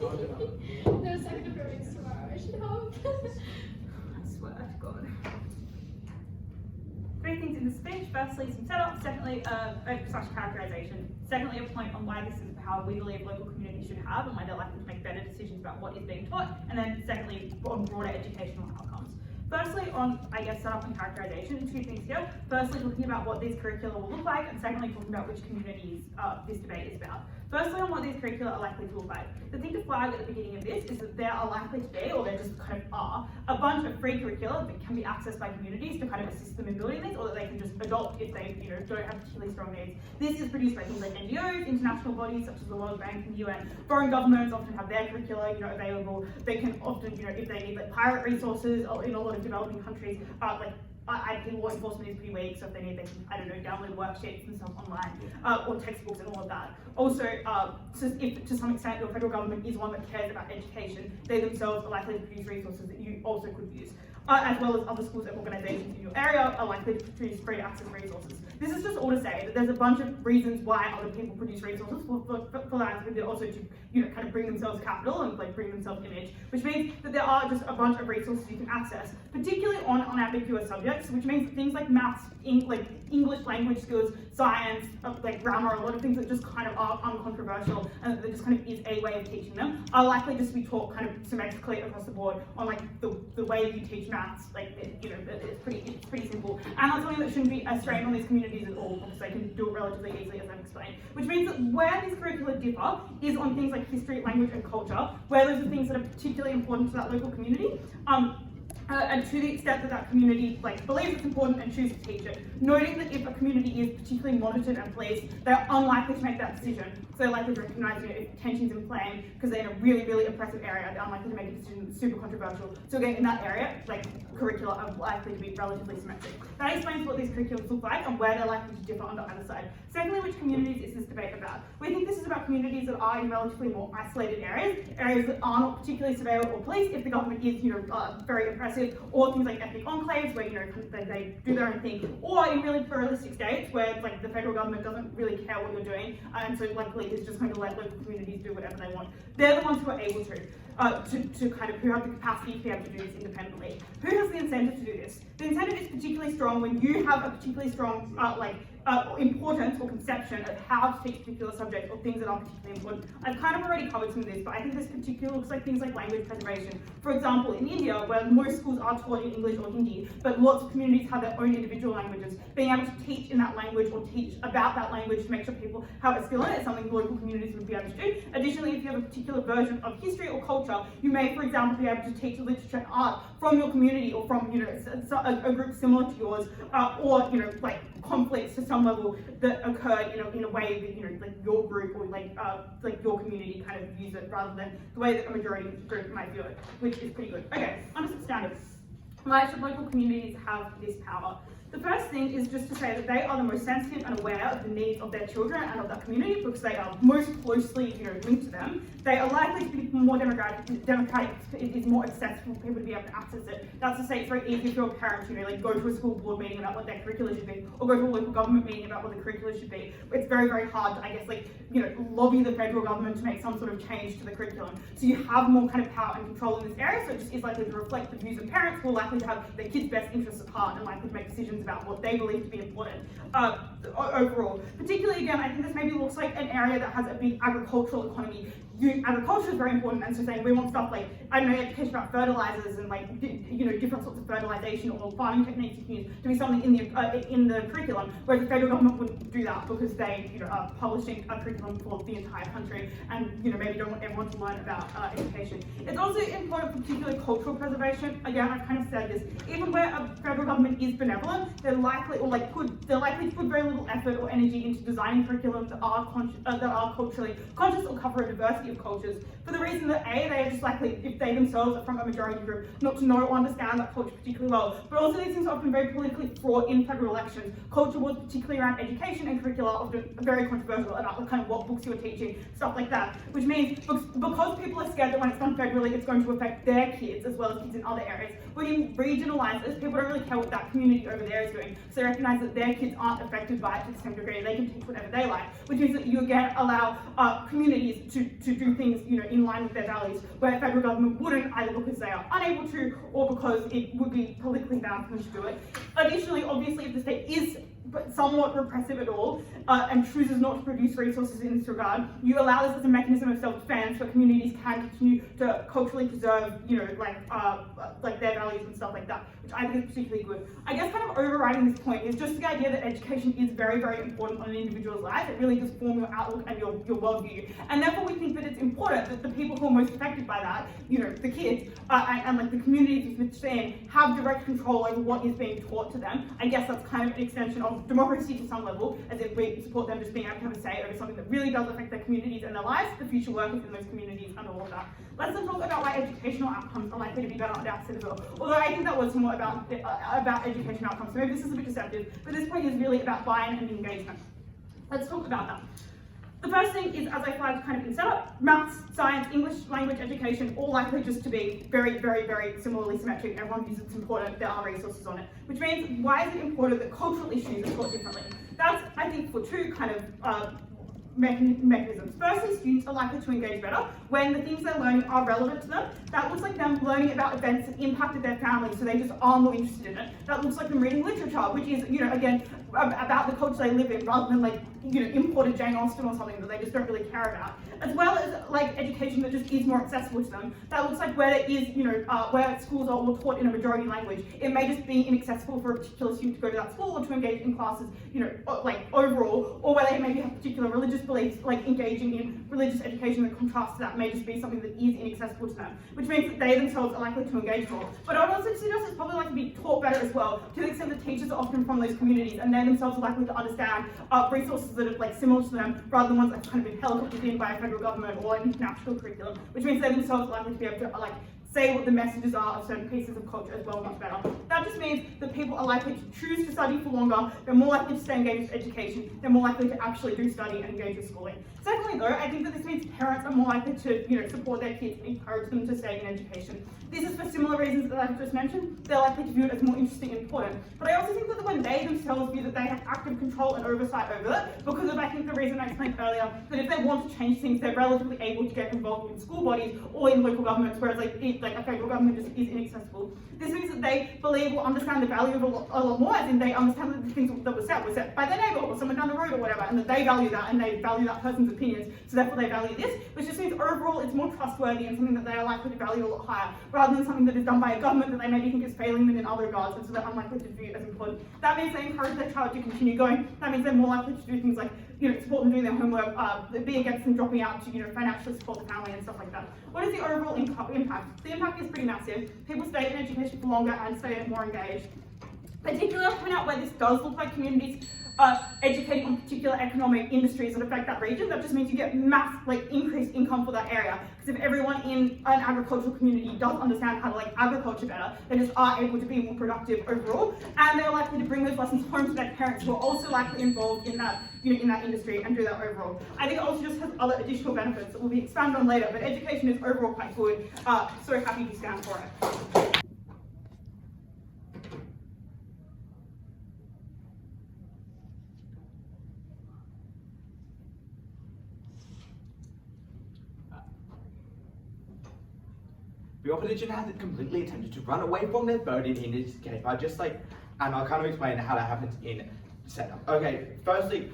No second appearance tomorrow, I should hope. I swear to God. 3 things in the speech. Firstly, some setup. Secondly, slash characterisation. Secondly, a point on why this is the power we believe local communities should have and why they're likely to make better decisions about what is being taught. And then secondly, on broader educational outcomes. Firstly, on, I guess, setup and characterisation, 2 things here. Firstly, talking about what these curricula will look like, and secondly, talking about which communities this debate is about. Firstly, on what these curricula are likely to look like. The thing to flag at the beginning of this is that there are likely to be, or there just kind of are, a bunch of free curricula that can be accessed by communities to kind of assist them in building these, or that they can just adopt if they, don't have particularly strong needs. This is produced by things like NGOs, international bodies such as the World Bank and the UN. Foreign governments often have their curricula, available. They can often, if they need like pirate resources, or in a lot of developing countries, IP law enforcement is pretty weak, so if they need, they can, download worksheets and stuff online, or textbooks and all of that. Also, if to some extent your federal government is one that cares about education, they themselves are likely to produce resources that you also could use. As well as other schools and organisations in your area are likely to produce free access resources. This is just all to say that there's a bunch of reasons why other people produce resources for that, but also to kind of bring themselves capital and like bring themselves image, which means that there are just a bunch of resources you can access, particularly on unambiguous subjects, which means that things like maths, English language skills, science, like grammar, a lot of things that just kind of are uncontroversial and that just kind of is a way of teaching them, are likely just to be taught kind of symmetrically across the board on like the way you teach maths. Like it's pretty simple, and that's something that shouldn't be a strain on these communities at all, because they can do it relatively easily, as I've explained. Which means that where these curricula differ is on things like history, language, and culture, where those are things that are particularly important to that local community. And to the extent that that community believes it's important and chooses to teach it, noting that if a community is particularly monitored and policed, they're unlikely to make that decision. So they're likely to recognise if tensions in flame because they're in a really, really oppressive area, they're unlikely to make a decision that's super controversial. So again, in that area, curricula are likely to be relatively symmetric. That explains what these curriculums look like and where they're likely to differ on the either side. Secondly, which communities is this debate about? We think this is about communities that are in relatively more isolated areas that are not particularly surveilled or policed if the government is, very oppressive, or things like ethnic enclaves where they do their own thing, or in really pluralistic states where the federal government doesn't really care what you're doing, and so likely is just going to let local communities do whatever they want. They're the ones who are able to who have the capacity to be able to do this independently. Who has the incentive to do this? The incentive is particularly strong when you have a particularly strong importance or conception of how to teach particular subjects or things that are particularly important. I've kind of already covered some of this, but I think this particular looks like things like language preservation. For example, in India, where most schools are taught in English or Hindi, but lots of communities have their own individual languages, being able to teach in that language or teach about that language to make sure people have a skill in it is something local communities would be able to do. Additionally, if you have a particular version of history or culture, you may, for example, be able to teach literature and art from your community or from a group similar to yours, or conflicts to some level that occurred in a way that your group or your community kind of views it, rather than the way that a majority group might view it, which is pretty good. Okay, under some standards. Why should local communities have this power? The first thing is just to say that they are the most sensitive and aware of the needs of their children and of that community because they are most closely linked to them. They are likely to be more democratic, it is more accessible for people to be able to access it. That's to say it's very easy for a parent to go to a school board meeting about what their curricula should be, or go to a local government meeting about what the curricula should be. It's very, very hard to, I guess, lobby the federal government to make some sort of change to the curriculum. So you have more kind of power and control in this area, so it just is likely to reflect the views of parents who are likely to have their kids' best interests at heart and likely to make decisions about what they believe to be important overall. Particularly, again, I think this maybe looks like an area that has a big agricultural economy. Agriculture is very important, and so saying we want stuff like, education about fertilizers and different sorts of fertilization or farming techniques you can use to be something in the curriculum, whereas the federal government wouldn't do that because they are publishing a curriculum for the entire country and maybe don't want everyone to learn about education. It's also important for particularly cultural preservation. Again, I've kind of said this, even where a federal government is benevolent, they're likely to put very little effort or energy into designing curriculums that are culturally conscious or cover a diversity of cultures, for the reason that A, they are just likely, if they themselves are from a majority group, not to know or understand that culture particularly well. But also these things are often very politically fraught in federal elections. Culture wars, particularly around education and curricula, are often very controversial about the kind of what books you're teaching, stuff like that. Which means because people are scared that when it's done federally, it's going to affect their kids as well as kids in other areas. When you regionalise this, people don't really care what that community over there area is doing. So they recognise that their kids aren't affected by it to the same degree. They can teach whatever they like, which means that you again allow communities to do things, you know, in line with their values, where federal government wouldn't, either because they are unable to or because it would be politically bound for them to do it. Additionally, obviously, if the state is somewhat repressive at all and chooses not to produce resources in this regard, you allow this as a mechanism of self-defense where communities can continue to culturally preserve, you know, like their values and stuff like that, which I think is particularly good. I guess kind of overriding this point is just the idea that education is very, very important on an individual's life. It really does form your outlook and your worldview, and therefore we think that it's important that the people who are most affected by that, you know, the kids and like the communities which they're in, have direct control over what is being taught to them. I guess that's kind of an extension of democracy to some level, as if we support them just being able to have a say over something that really does affect their communities and their lives, the future workers in those communities and all of that. Let's then talk about why educational outcomes are likely to be better on the outset as well. Although I think that was somewhat about education outcomes, so maybe this is a bit deceptive, but this point is really about buy-in and engagement. Let's talk about that. The first thing is, as I flagged kind of in setup, maths, science, English language education, all likely just to be very, very, very similarly symmetric. Everyone views it's important, there are resources on it. Which means, why is it important that cultural issues are taught differently? That's, I think, for two kind of mechanisms. Firstly, students are likely to engage better when the things they're learning are relevant to them. That looks like them learning about events that impacted their family, so they just are more interested in it. That looks like them reading literature, which is, you know, again, about the culture they live in, rather than like, you know, imported Jane Austen or something that they just don't really care about. As well as like education that just is more accessible to them. That looks like where there is, you know, where schools are all taught in a majority language. It may just be inaccessible for a particular student to go to that school or to engage in classes, you know, like overall, or where they maybe have particular religious beliefs, like engaging in religious education that contrasts to that may just be something that is inaccessible to them, which means that they themselves are likely to engage more. But I would also suggest it's probably likely to be taught better as well, to the extent that teachers are often from those communities and they themselves are likely to understand resources that are like similar to them, rather than ones that have kind of been helicoptered in by a federal government or an international curriculum, which means they themselves are likely to be able to like say what the messages are of certain pieces of culture as well much better. That just means that people are likely to choose to study for longer, they're more likely to stay engaged with education, they're more likely to actually do study and engage with schooling. Secondly though, I think that this means parents are more likely to, you know, support their kids and encourage them to stay in education. This is for similar reasons that I've just mentioned. They're likely to view it as more interesting and important. But I also think that when they themselves view that they have active control and oversight over it, because of, I think, the reason I explained earlier, that if they want to change things, they're relatively able to get involved in school bodies or in local governments, whereas like a federal government just is inaccessible. This means that they believe or understand the value of a lot more, as in they understand that the things that were set by their neighbour or someone down the road or whatever, and that they value that and they value that person's opinions, so therefore they value this, which just means overall it's more trustworthy and something that they are likely to value a lot higher, rather than something that is done by a government that they maybe think is failing them in other regards, and so they're unlikely to view it as important. That means they encourage their child to continue going. That means they're more likely to do things like, you know, support them doing their homework, be against them dropping out to, you know, financially support the family and stuff like that. What is the overall impact? The impact is pretty massive. People stay in education for longer and stay more engaged. Particularly, I'll point out where this does look like communities educating on particular economic industries that affect that region. That just means you get mass, like, increased income for that area. Because if everyone in an agricultural community does understand how to like agriculture better, they just are able to be more productive overall, and they're likely to bring those lessons home to their parents, who are also likely involved in that, you know, in that industry, and do that overall. I think it also just has other additional benefits that will be expanded on later, but education is overall quite good. So happy to stand for it. The opposition has completely attempted to run away from their burden in this case by just like, and I'll kind of explain how that happens in setup. Okay, firstly,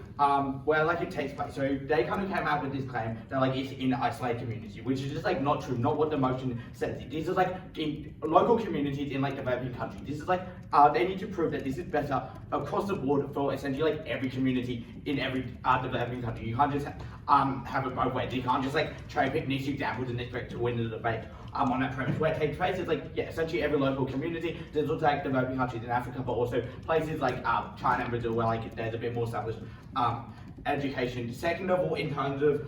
where like it takes place. So they kind of came out with this claim that like it's in isolated community, which is just like not true, not what the motion says. This is like in local communities in like developing countries. This is like they need to prove that this is better across the board for essentially like every community in every developing country. You can't just have it both ways. You can't just like cherry pick niche examples and expect to win the debate. On that premise, where it takes place is like, yeah, essentially every local community. There's also like developing countries in Africa, but also places like China and Brazil, where like there's a bit more established education. Second of all, in terms of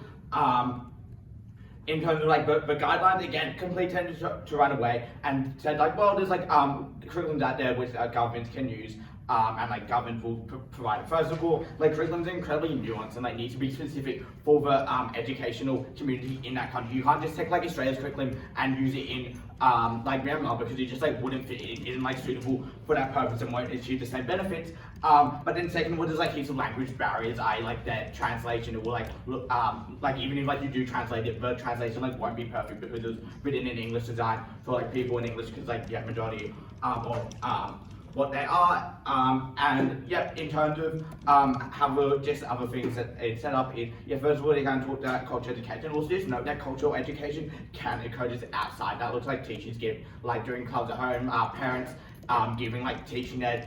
like the guidelines, again, completely tended to run away and said like, well, there's like curriculums out there which governments can use. and like government will provide it. First of all, like curriculums are incredibly nuanced and like need to be specific for the educational community in that country. You can't just take like Australia's curriculum and use it in like Myanmar because it just like wouldn't fit. It isn't like suitable for that purpose and won't achieve the same benefits. But then second, what is like heaps of language barriers, like their translation, it will like look like even if like you do translate it, the translation like won't be perfect because it was written in English design for like people in English because like yeah, majority of what they are, and yeah, in terms of how just other things that it's set up in, yeah, first of all, they're going to talk about cultural education. Also, just note that cultural education can occur just outside. That looks like teachers give, like during clubs at home, parents giving like teaching their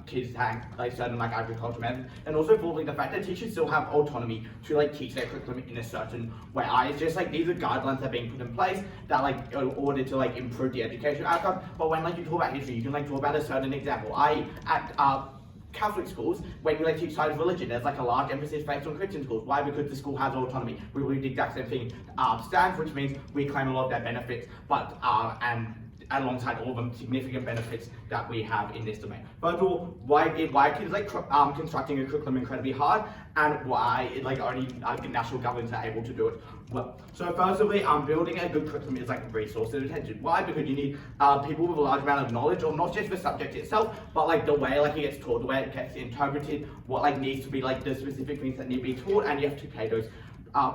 kids like certain like agricultural methods, and also following the fact that teachers still have autonomy to like teach their curriculum in a certain way. It's just like these are guidelines that are being put in place that like in order to like improve the education outcome. But when like you talk about history, you can like talk about a certain example. At Catholic schools, when you like teach side of religion, there's like a large emphasis placed on Christian schools. Why? Because the school has autonomy. We believe the exact same thing stands, which means we claim a lot of their benefits, but and alongside all the significant benefits that we have in this domain. First of all, why kids like constructing a curriculum incredibly hard, and why like only national governments are able to do it well. So firstly, building a good curriculum is like a resource and attention. Why? Because you need people with a large amount of knowledge of not just the subject itself, but like the way like it gets taught, the way it gets interpreted, what like needs to be like the specific things that need to be taught, and you have to pay those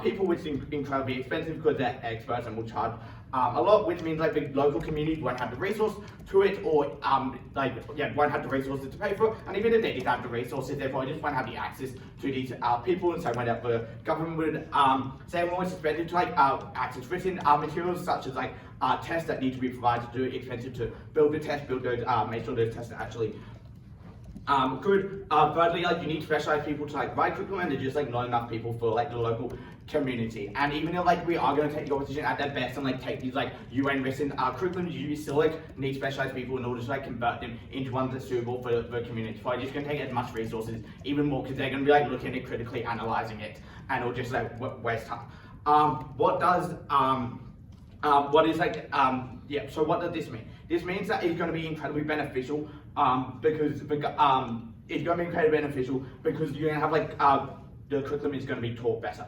people, which is incredibly expensive because they're experts and will charge a lot, which means like the local community won't have the resource to it, or won't have the resources to pay for it, and even if they did have the resources, they probably just won't have the access to these people, and so when the government would say we're always expected to like access written materials such as like tests that need to be provided to do it, expensive to build the test, build those, make sure those tests are actually good. Thirdly, like you need specialized people to like write curriculum, and there's just like not enough people for like the local community. And even if like we are going to take the opposition at their best and like take these like UN written curriculums, you still like need specialized people in order to like convert them into ones that's suitable for the community. So I just going to take as much resources, even more, because they're going to be like looking at it critically, analyzing it, and it'll just like waste time. So what does this mean? This means that it's going to be incredibly beneficial because it's going to be incredibly beneficial because you're going to have like the curriculum is going to be taught better.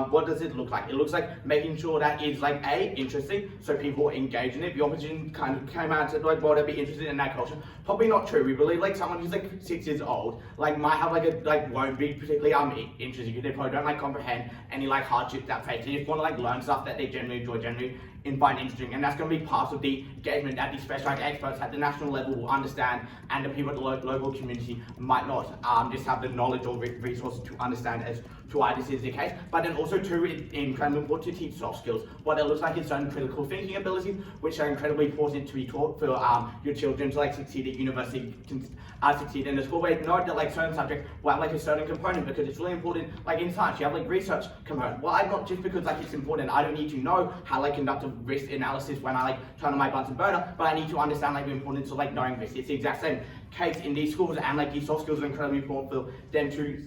What does it look like? It looks like making sure that it's like interesting, so people engage in it. The opposition kind of came out and said like, well, they'd be interested in that culture. Probably not true. We believe like someone who's like 6 years old like might have like won't be particularly interested because they probably don't like comprehend any like hardships that face. They just want to like learn stuff that they generally enjoy, and find interesting, and that's going to be part of the engagement that these specialized experts at the national level will understand, and the people at the local community might not just have the knowledge or resources to understand as to why this is the case. But then also too, it's incredibly important to teach soft skills. What it looks like is certain critical thinking abilities, which are incredibly important to be taught for your children to like succeed at university, succeed in the school. Where note that like certain subjects will have like a certain component, because it's really important. Like in science, you have like research component. Why? Not just because like it's important. I don't need to know how like conduct a risk analysis when I like turn on my Bunsen burner, but I need to understand like the importance of like knowing risk. It's the exact same case in these schools, and like these soft skills are incredibly important for them to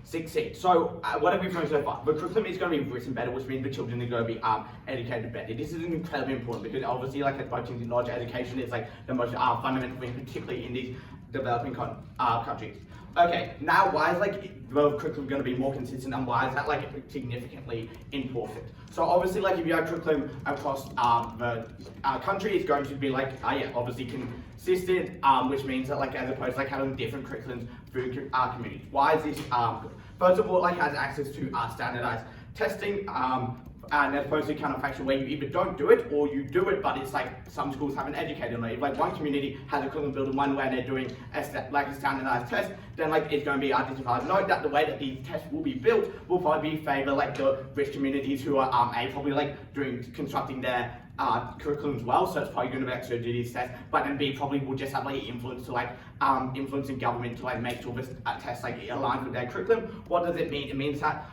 succeed. So what have we found so far? The curriculum is going to be written better, which means the children are going to be educated better. This is incredibly important because obviously like approaching knowledge education is like the most fundamental thing, particularly in these developing countries. Okay, now why is like the curriculum going to be more consistent, and why is that like significantly important? So obviously like if you have curriculum across the country, it's going to be like obviously consistent, which means that like as opposed to like having different curriculums through communities. Why is this good? First of all, it like has access to standardized testing, and as opposed to counterfactual where you either don't do it or you do it, but it's like some schools haven't educated on it. If like one community has a curriculum built in one way and they're doing a standardized test, then like it's going to be identified. Note that the way that these tests will be built will probably favour like the rich communities who are probably like constructing their curriculums well, so it's probably going to be actually do these tests, but then B probably will just have like influence to like influencing government to like make sure this test like aligns with their curriculum. What does it mean? It means that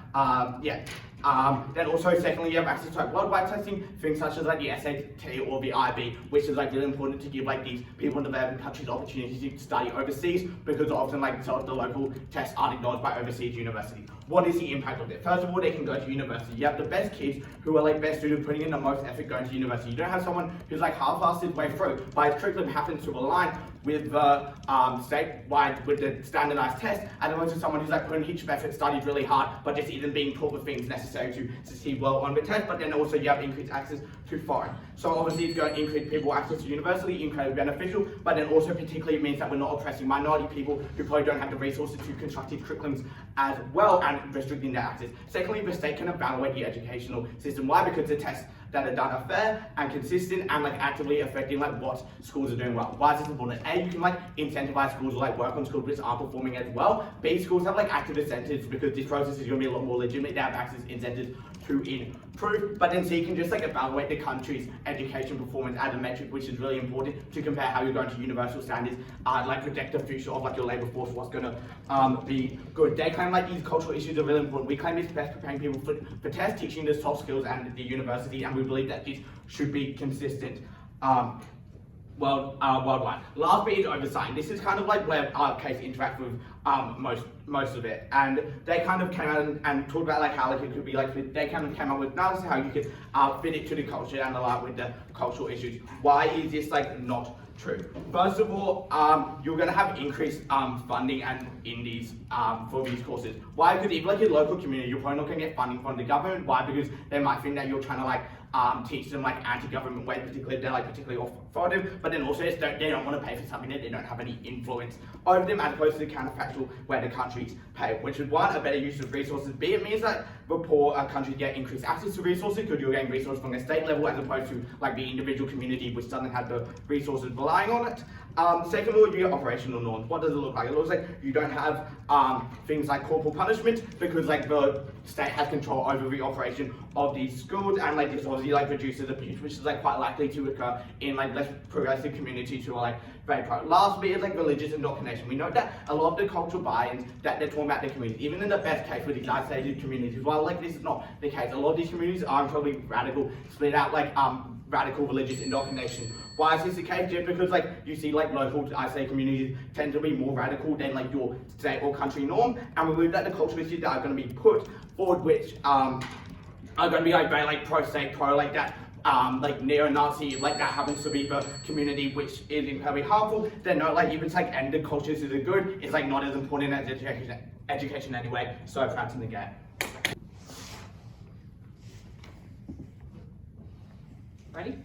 then also secondly, you have access to like worldwide testing, things such as like the SAT or the IB, which is like really important to give like these people in developing countries opportunities to study overseas, because often like some of the local tests aren't acknowledged by overseas universities. What is the impact of it? First of all, they can go to university. You have the best kids who are like best suited, putting in the most effort going to university. You don't have someone who's like half-assed his way through, but his curriculum happens to align with the statewide, with the standardized test, as opposed to someone who's like put in heaps of effort, studied really hard, but just isn't being taught the things necessary to succeed well on the test. But then also you have increased access to foreign. So obviously it's going to increase people access to university, incredibly beneficial, but then also particularly means that we're not oppressing minority people who probably don't have the resources to constructive curriculums as well, and restricting their access. Secondly, the state can evaluate the educational system. Why? Because the tests that are done are fair and consistent and like actively affecting like what schools are doing well. Why is this important? A, you can like incentivize schools or like work on schools which aren't performing as well. B, schools have like active incentives because this process is going to be a lot more legitimate. They have access incentives to improve. But then C, you can just like evaluate the country's education performance as a metric, which is really important to compare how you're going to universal standards, like predict the future of like your labour force, what's going to be good. They claim like these cultural issues are really important. We claim it's best preparing people for tests, teaching the soft skills and the university, and we believe that this should be consistent worldwide. Last bit is oversight. This is kind of like where our case interacts with most of it, and they kind of came out and talked about like how like it could be like they kind of came up with analysis how you could fit it to the culture and align with the cultural issues. Why is this like not true? First of all, you're going to have increased funding and in these for these courses. Why? Because if like your local community, you're probably not going to get funding from the government. Why? Because they might think that you're trying to like teach them like anti-government ways, particularly if they're like particularly authoritative, but then also they don't want to pay for something that they don't have any influence over them, as opposed to the counterfactual where the countries pay, which would one, a better use of resources, B, it means that the poor countries get increased access to resources because you're getting resources from the state level as opposed to like the individual community which doesn't have the resources relying on it. Second of all, you get operational norms. What does it look like? It looks like you don't have things like corporal punishment because like the state has control over the operation of these schools, and like this obviously like reduces abuse, which is like quite likely to occur in like less progressive communities who are like very pro. Last bit is like religious indoctrination. We know that a lot of the cultural buy-ins that they're talking about the communities, even in the best case with these isolated communities, while like this is not the case, a lot of these communities are probably radical, split out like radical religious indoctrination. Why is this the case? Just because like you see like local isolated communities tend to be more radical than like your state or country norm, and we believe that the cultural issues that are going to be put forward, which are going to be like very like pro-state, pro like that, like neo-Nazi, like that happens to be the community which is incredibly harmful, then no, like even it's like ended cultures is a good, it's like not as important as education anyway, so perhaps in the gap. Ready?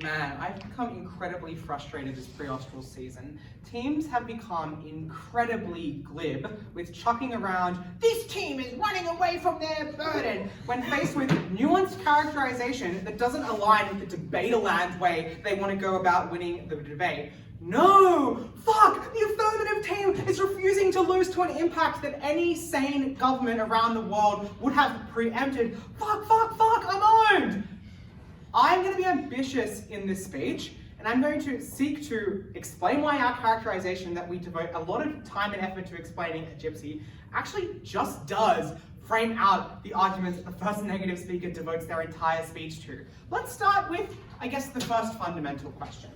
Man, I've become incredibly frustrated this pre-Austral season. Teams have become incredibly glib with chucking around, "This team is running away from their burden," when faced with nuanced characterization that doesn't align with the debate-a-land way they want to go about winning the debate. No! Fuck! The affirmative team is refusing to lose to an impact that any sane government around the world would have preempted. Fuck, I'm owned! I'm going to be ambitious in this speech, and I'm going to seek to explain why our characterization that we devote a lot of time and effort to explaining at Gypsy actually just does frame out the arguments that the first negative speaker devotes their entire speech to. Let's start with, I guess, the first fundamental question.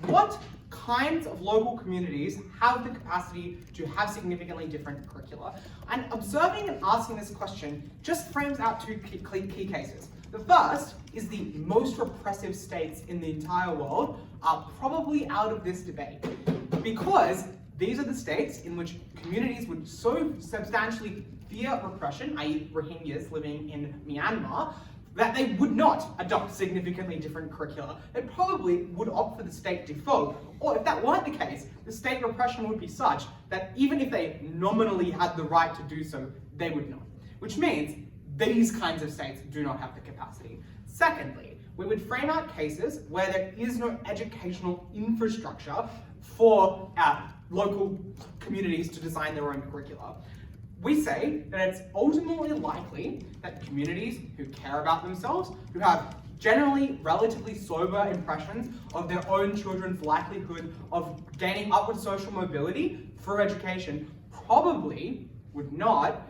What kinds of local communities have the capacity to have significantly different curricula? And observing and asking this question just frames out two key cases. The first is the most repressive states in the entire world are probably out of this debate, because these are the states in which communities would so substantially fear repression, i.e. Rohingyas living in Myanmar, that they would not adopt significantly different curricula. They probably would opt for the state default, or if that weren't the case, the state repression would be such that even if they nominally had the right to do so, they would not. Which means these kinds of states do not have the capacity. Secondly, we would frame out cases where there is no educational infrastructure for local communities to design their own curricula. We say that it's ultimately likely that communities who care about themselves, who have generally relatively sober impressions of their own children's likelihood of gaining upward social mobility through education, probably would not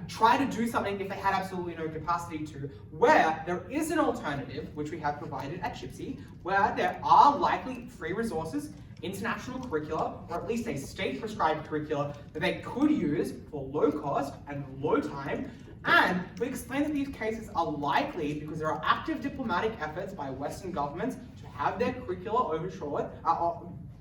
try to do something if they had absolutely no capacity to, where there is an alternative, which we have provided at Gypsy, where there are likely free resources, international curricula, or at least a state-prescribed curricula that they could use for low cost and low time. And we explain that these cases are likely because there are active diplomatic efforts by Western governments to have their curricula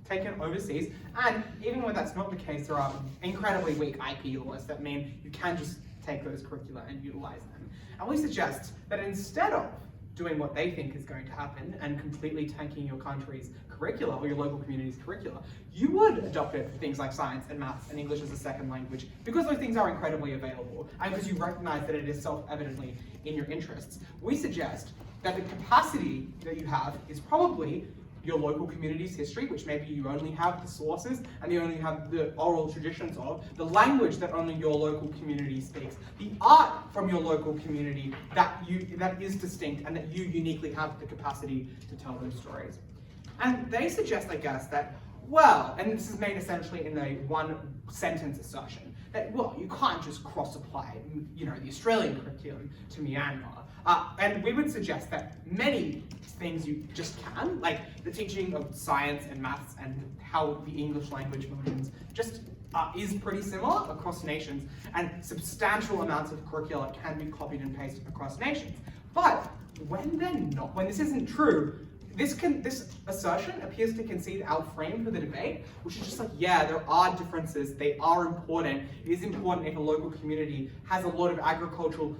taken overseas, and even when that's not the case, there are incredibly weak IP laws that mean you can just take those curricula and utilize them. And we suggest that instead of doing what they think is going to happen and completely tanking your country's curricula or your local community's curricula, you would adopt it for things like science and maths and English as a second language, because those things are incredibly available and because you recognize that it is self-evidently in your interests. We suggest that the capacity that you have is probably your local community's history, which maybe you only have the sources and you only have the oral traditions of, the language that only your local community speaks, the art from your local community that is distinct and that you uniquely have the capacity to tell those stories. And they suggest, I guess, that, well, and this is made essentially in a one-sentence assertion, that, well, you can't just cross-apply, the Australian curriculum to Myanmar. And we would suggest that many things you just can, like the teaching of science and maths and how the English language functions, just is pretty similar across nations, and substantial amounts of curricula can be copied and pasted across nations. But when this isn't true, this assertion appears to concede our frame for the debate, which is just like, yeah, there are differences, they are important. It is important if a local community has a lot of agricultural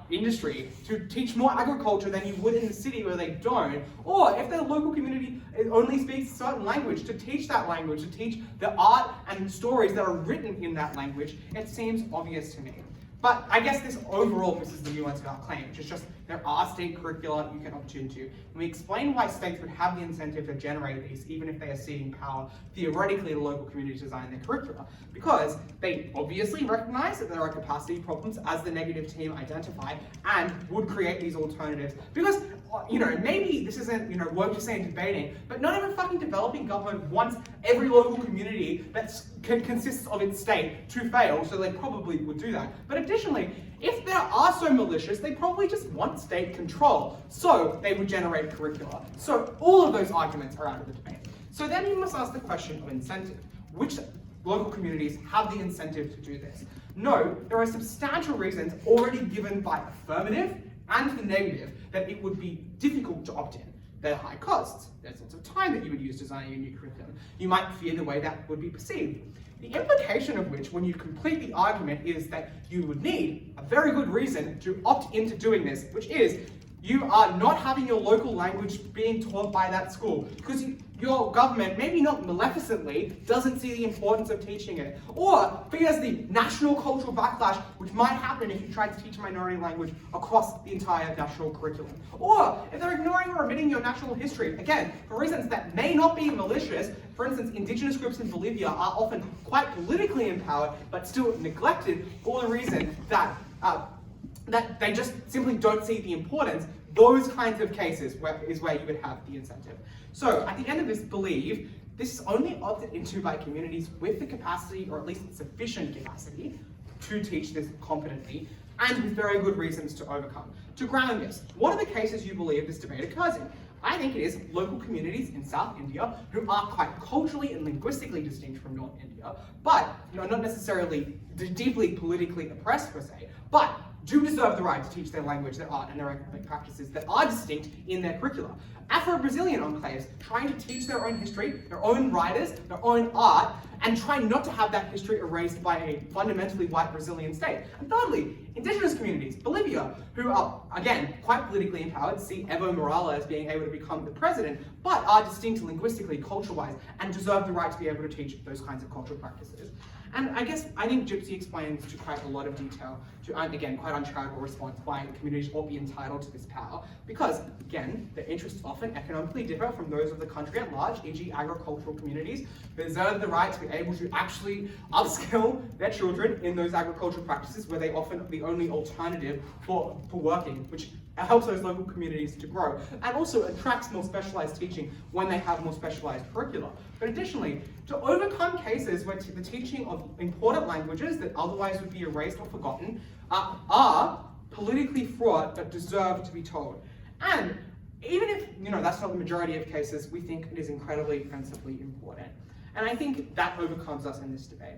industry to teach more agriculture than you would in the city where they don't, or if the local community only speaks a certain language, to teach that language, to teach the art and stories that are written in that language. It seems obvious to me. But I guess this overall misses the nuance of our claim, which is just there are state curricula you can opt into. And we explain why states would have the incentive to generate these, even if they are ceding power theoretically to local communities to design their curricula, because they obviously recognize that there are capacity problems as the negative team identify and would create these alternatives. Because, maybe this isn't, worth just saying debating, but not even fucking developing government wants every local community that consists of its state to fail, so they probably would do that. But additionally, if they are so malicious, they probably just want state control, so they would generate curricula. So all of those arguments are out of the debate. So then you must ask the question of incentive. Which local communities have the incentive to do this? No, there are substantial reasons already given by Affirmative and the negative that it would be difficult to opt in. There are high costs. There's lots of time that you would use designing a new curriculum. You might fear the way that would be perceived. The implication of which, when you complete the argument, is that you would need a very good reason to opt into doing this, which is you are not having your local language being taught by that school because your government, maybe not maleficently, doesn't see the importance of teaching it. Or fears the national cultural backlash which might happen if you try to teach a minority language across the entire national curriculum. Or if they're ignoring or omitting your national history, again, for reasons that may not be malicious. For instance, indigenous groups in Bolivia are often quite politically empowered but still neglected for the reason that they just simply don't see the importance. Those kinds of cases is where you would have the incentive. So at the end of this, believe this is only opted into by communities with the capacity, or at least sufficient capacity, to teach this competently, and with very good reasons to overcome. To ground this, what are the cases you believe this debate occurs in? I think it is local communities in South India who are quite culturally and linguistically distinct from North India, but not necessarily deeply politically oppressed per se, but do deserve the right to teach their language, their art, and their economic practices that are distinct in their curricula. Afro-Brazilian enclaves trying to teach their own history, their own writers, their own art, and trying not to have that history erased by a fundamentally white Brazilian state. And thirdly, indigenous communities, Bolivia, who are, again, quite politically empowered, see Evo Morales being able to become the president, but are distinct linguistically, culture-wise, and deserve the right to be able to teach those kinds of cultural practices. And I think Gypsy explains to quite a lot of detail, to, again, quite uncharitable response why communities ought be entitled to this power, because, again, their interests often economically differ from those of the country at large, e.g. agricultural communities, who deserve the right to be able to actually upskill their children in those agricultural practices where they often are the only alternative for working, which helps those local communities to grow, and also attracts more specialized teaching when they have more specialized curricula. But additionally, to overcome cases where the teaching of important languages that otherwise would be erased or forgotten are politically fraught but deserve to be told. And even if that's not the majority of cases, we think it is incredibly principally important. And I think that overcomes us in this debate.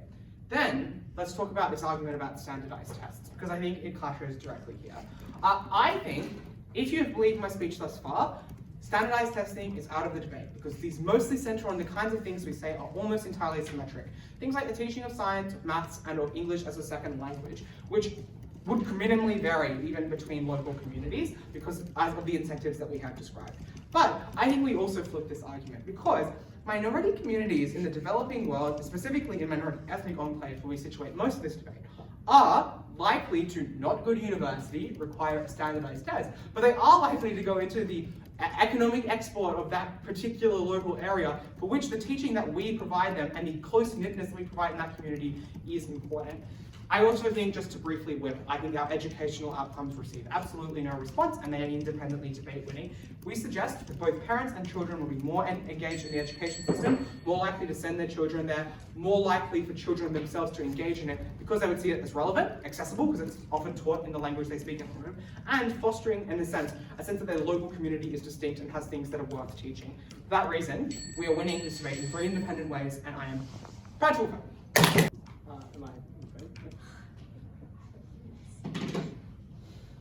Then, let's talk about this argument about standardized tests, because I think it clashes directly here. I think, if you've believed my speech thus far, Standardized testing is out of the debate because these mostly center on the kinds of things we say are almost entirely symmetric. Things like the teaching of science, of maths, and of English as a second language, which would minimally vary even between local communities because of the incentives that we have described. But I think we also flip this argument because minority communities in the developing world, specifically in minority ethnic enclaves where we situate most of this debate, are likely to not go to university, require a standardized test, but they are likely to go into the economic export of that particular local area for which the teaching that we provide them and the close-knitness that we provide in that community is important. I also think, just to briefly whip, I think our educational outcomes receive absolutely no response and they are independently debate winning. We suggest that both parents and children will be more engaged in the education system, more likely to send their children there, more likely for children themselves to engage in it because they would see it as relevant, accessible, because it's often taught in the language they speak at home, and fostering, in a sense that their local community is distinct and has things that are worth teaching. For that reason, we are winning this debate in 3 independent ways, and I am proud to welcome.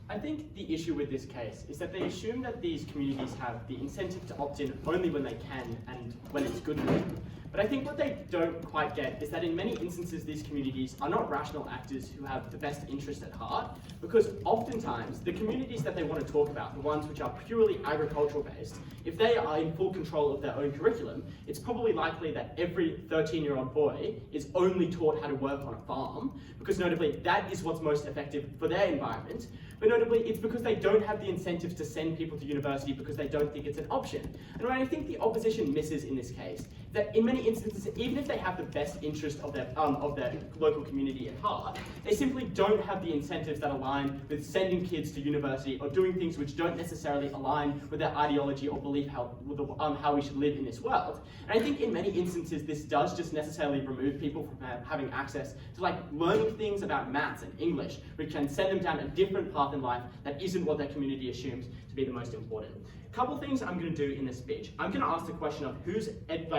I think the issue with this case is that they assume that these communities have the incentive to opt in only when they can and when it's good for them. But I think what they don't quite get is that in many instances these communities are not rational actors who have the best interest at heart, because oftentimes the communities that they want to talk about, the ones which are purely agricultural based, if they are in full control of their own curriculum, it's probably likely that every 13-year-old boy is only taught how to work on a farm, because notably that is what's most effective for their environment. But notably, it's because they don't have the incentives to send people to university because they don't think it's an option. And what I think the opposition misses in this case, that in many instances, even if they have the best interest of their local community at heart, they simply don't have the incentives that align with sending kids to university or doing things which don't necessarily align with their ideology or belief how we should live in this world. And I think in many instances, this does just necessarily remove people from having access to learning things about maths and English, which can send them down a different path in life that isn't what their community assumes to be the most important. A couple things I'm going to do in this speech. I'm going to ask the question of whose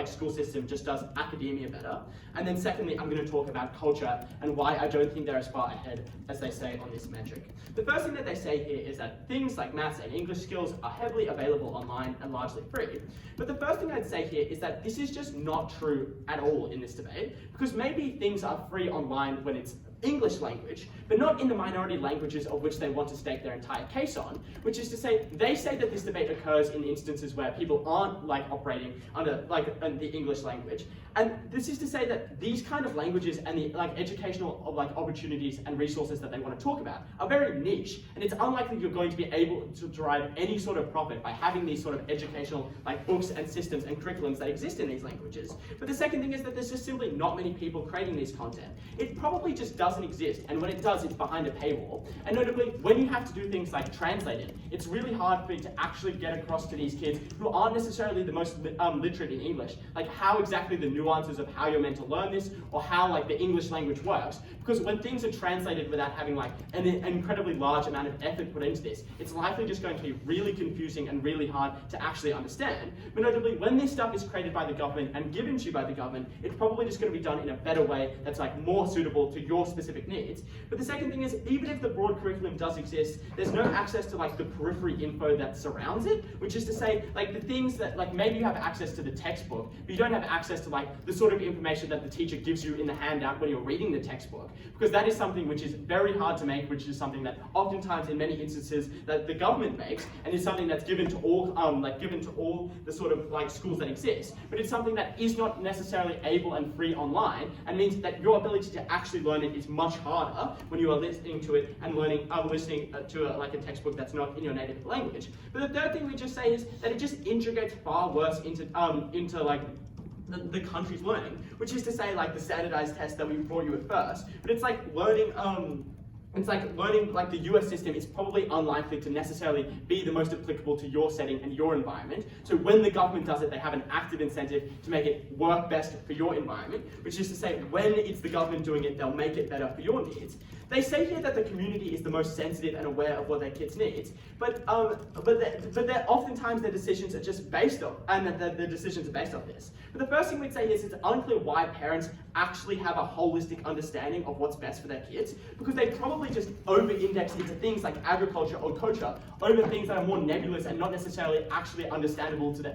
school system just does academia better, and then secondly, I'm going to talk about culture and why I don't think they're as far ahead as they say on this metric. The first thing that they say here is that things like maths and English skills are heavily available online and largely free. But the first thing I'd say here is that this is just not true at all in this debate, because maybe things are free online when it's English language, but not in the minority languages of which they want to stake their entire case on, which is to say, they say that this debate occurs in instances where people aren't operating under the English language. And this is to say that these kind of languages and the educational opportunities and resources that they want to talk about are very niche, and it's unlikely you're going to be able to derive any sort of profit by having these sort of educational books and systems and curriculums that exist in these languages. But the second thing is that there's just simply not many people creating these content. It probably just doesn't exist, and when it does, it's behind a paywall. And notably, when you have to do things like translate it, it's really hard for you to actually get across to these kids who aren't necessarily the most literate in English, how exactly the nuances of how you're meant to learn this, or how the English language works. Because when things are translated without having an incredibly large amount of effort put into this, it's likely just going to be really confusing and really hard to actually understand. But notably, when this stuff is created by the government and given to you by the government, it's probably just going to be done in a better way that's more suitable to your specific needs. But the second thing is, even if the broad curriculum does exist, there's no access to the periphery info that surrounds it, which is to say the things that maybe you have access to the textbook, but you don't have access to the sort of information that the teacher gives you in the handout when you're reading the textbook, because that is something which is very hard to make, which is something that oftentimes in many instances that the government makes, and is something that's given to all the sort of schools that exist, but it's something that is not necessarily able and free online, and means that your ability to actually learn it is much harder when you are listening to it and listening to a textbook that's not in your native language. But the third thing we just say is that it just integrates far worse into the country's learning, which is to say the standardized test that we brought you at first, but it's learning the US system is probably unlikely to necessarily be the most applicable to your setting and your environment. So when the government does it, they have an active incentive to make it work best for your environment, which is to say when it's the government doing it, they'll make it better for your needs. They say here that the community is the most sensitive and aware of what their kids need, but oftentimes their decisions are just based on, and that the decisions are based on this. But the first thing we'd say is it's unclear why parents actually have a holistic understanding of what's best for their kids, because they probably probably just over-index into things like agriculture or culture over things that are more nebulous and not necessarily actually understandable to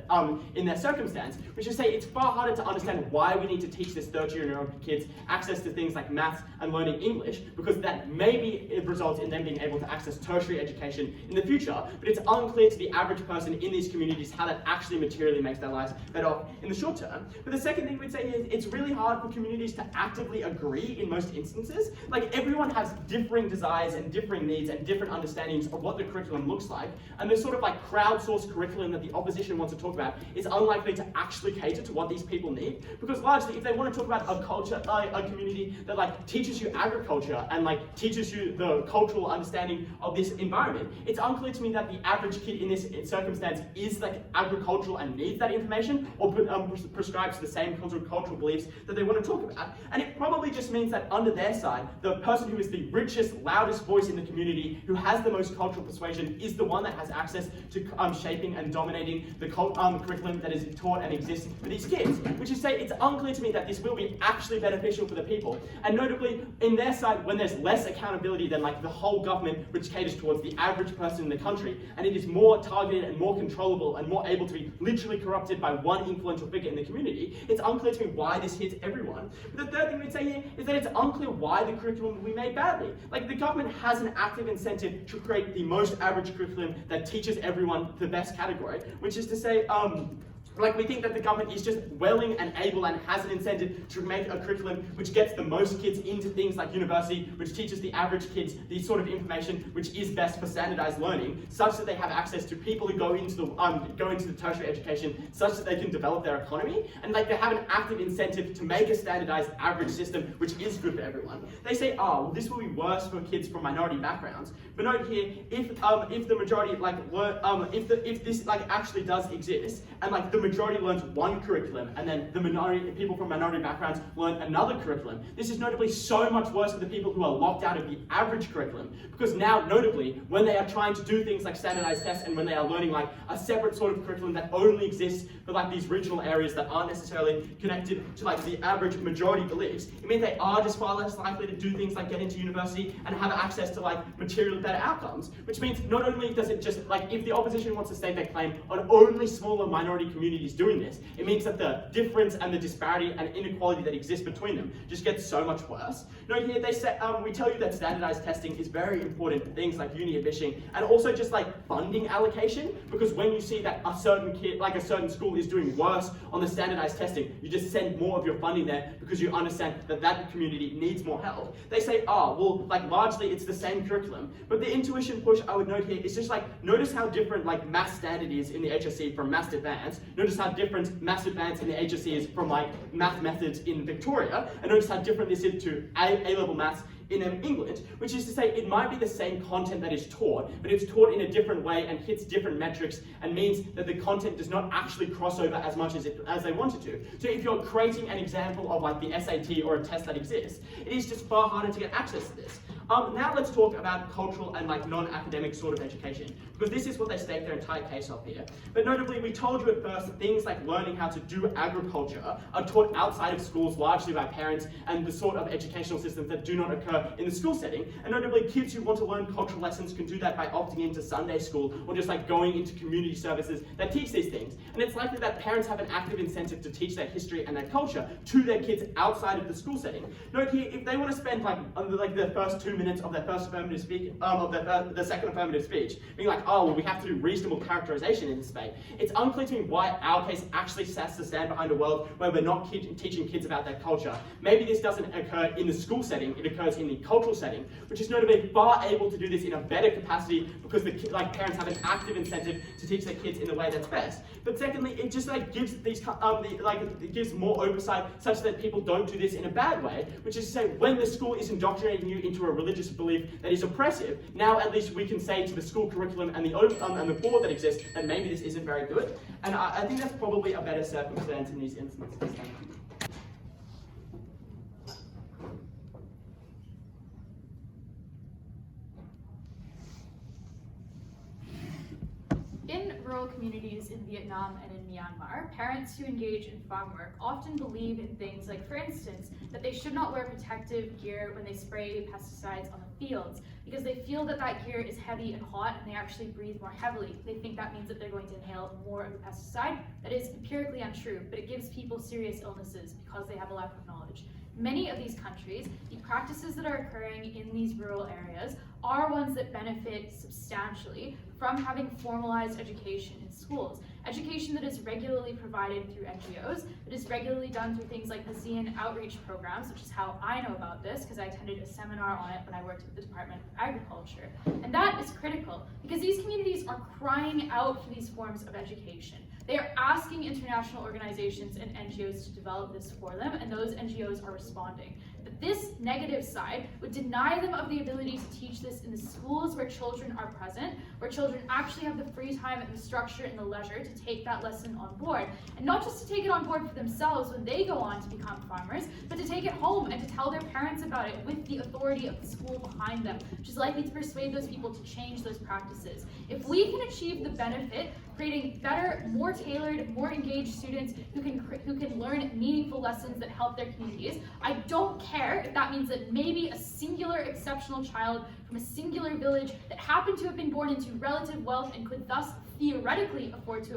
in their circumstance, which is to say it's far harder to understand why we need to teach this 30-year-old kids access to things like maths and learning English, because that maybe it results in them being able to access tertiary education in the future, but it's unclear to the average person in these communities how that actually materially makes their lives better off in the short term. But the second thing we'd say is it's really hard for communities to actively agree in most instances. Like, everyone has differing desires and differing needs and different understandings of what the curriculum looks like, and the sort of like crowdsourced curriculum that the opposition wants to talk about is unlikely to actually cater to what these people need, because largely if they want to talk about a culture, a community that like teaches you agriculture and like teaches you the cultural understanding of this environment, it's unclear to me that the average kid in this circumstance is like agricultural and needs that information, or prescribes to the same cultural beliefs that they want to talk about. And it probably just means that under their side, the person who is the richest, loudest voice in the community, who has the most cultural persuasion, is the one that has access to shaping and dominating the curriculum that is taught and exists for these kids. Which is to say, it's unclear to me that this will be actually beneficial for the people. And notably, in their side, when there's less accountability than like the whole government, which caters towards the average person in the country, and it is more targeted and more controllable and more able to be literally corrupted by one influential figure in the community, it's unclear to me why this hits everyone. But the third thing we'd say here is that it's unclear why the curriculum will be made badly. Like, the government has an active incentive to create the most average curriculum that teaches everyone the best category, which is to say, like, we think that the government is just willing and able and has an incentive to make a curriculum which gets the most kids into things like university, which teaches the average kids the sort of information which is best for standardized learning, such that they have access to people who go into the tertiary education, such that they can develop their economy, and like they have an active incentive to make a standardized average system which is good for everyone. They say, oh, well, this will be worse for kids from minority backgrounds. But note here, if the majority if this like actually does exist, and like the majority learns one curriculum, and then the people from minority backgrounds learn another curriculum, this is notably so much worse for the people who are locked out of the average curriculum, because now, notably, when they are trying to do things like standardized tests, and when they are learning like a separate sort of curriculum that only exists for like these regional areas that aren't necessarily connected to like the average majority beliefs, it means they are just far less likely to do things like get into university and have access to like materially better outcomes, which means not only does it just, like, if the opposition wants to stake their claim on only smaller minority communities doing this, it means that the difference and the disparity and inequality that exists between them just gets so much worse. Note here, they say, we tell you that standardized testing is very important for things like uni admission, and also just like funding allocation, because when you see that a certain kid, like a certain school is doing worse on the standardized testing, you just send more of your funding there because you understand that that community needs more help. They say, oh, well, like largely it's the same curriculum, but the intuition push I would note here is just like, notice how different like maths standard is in the HSC from maths advanced, notice how different maths advanced in the HSC is from like math methods in Victoria, and notice how different this is to A-level maths in England, which is to say it might be the same content that is taught, but it's taught in a different way and hits different metrics, and means that the content does not actually cross over as much as they wanted to. So if you're creating an example of like the SAT or a test that exists, it is just far harder to get access to this. Now let's talk about cultural and like non-academic sort of education, because this is what they stake their entire case off here. But notably, we told you at first that things like learning how to do agriculture are taught outside of schools, largely by parents, and the sort of educational systems that do not occur in the school setting. And notably, kids who want to learn cultural lessons can do that by opting into Sunday school, or just like going into community services that teach these things. And it's likely that parents have an active incentive to teach their history and their culture to their kids outside of the school setting. Note here, if they want to spend like the first 2 minutes of their first affirmative speech, the second affirmative speech, being like, oh, well, we have to do reasonable characterization in this debate, it's unclear to me why our case actually has to stand behind a world where we're not teaching kids about their culture. Maybe this doesn't occur in the school setting, it occurs in the cultural setting, which is notably far able to do this in a better capacity because the parents have an active incentive to teach their kids in the way that's best. But secondly, it just like gives these it gives more oversight such that people don't do this in a bad way, which is to say, when the school is indoctrinating you into a religious belief that is oppressive, now at least we can say to the school curriculum and the board that exists that maybe this isn't very good. And I think that's probably a better circumstance in these instances. Thank you. In rural communities in Vietnam and in Myanmar, parents who engage in farm work often believe in things like, for instance, that they should not wear protective gear when they spray pesticides on the fields, because they feel that that gear is heavy and hot and they actually breathe more heavily. They think that means that they're going to inhale more of the pesticide. That is empirically untrue, but it gives people serious illnesses because they have a lack of knowledge. Many of these countries, the practices that are occurring in these rural areas are ones that benefit substantially from having formalized education in schools. Education that is regularly provided through NGOs, that is regularly done through things like ASEAN outreach programs, which is how I know about this, because I attended a seminar on it when I worked at the Department of Agriculture. And that is critical, because these communities are crying out for these forms of education. They are asking international organizations and NGOs to develop this for them, and those NGOs are responding. But this negative side would deny them of the ability to teach this in the schools where children are present, where children actually have the free time and the structure and the leisure to take that lesson on board. And not just to take it on board for themselves when they go on to become farmers, but to take it home and to tell their parents about it with the authority of the school behind them, which is likely to persuade those people to change those practices. If we can achieve the benefit, creating better, more tailored, more engaged students who can learn meaningful lessons that help their communities, I don't care if that means that maybe a singular exceptional child from a singular village that happened to have been born into relative wealth and could thus theoretically afford to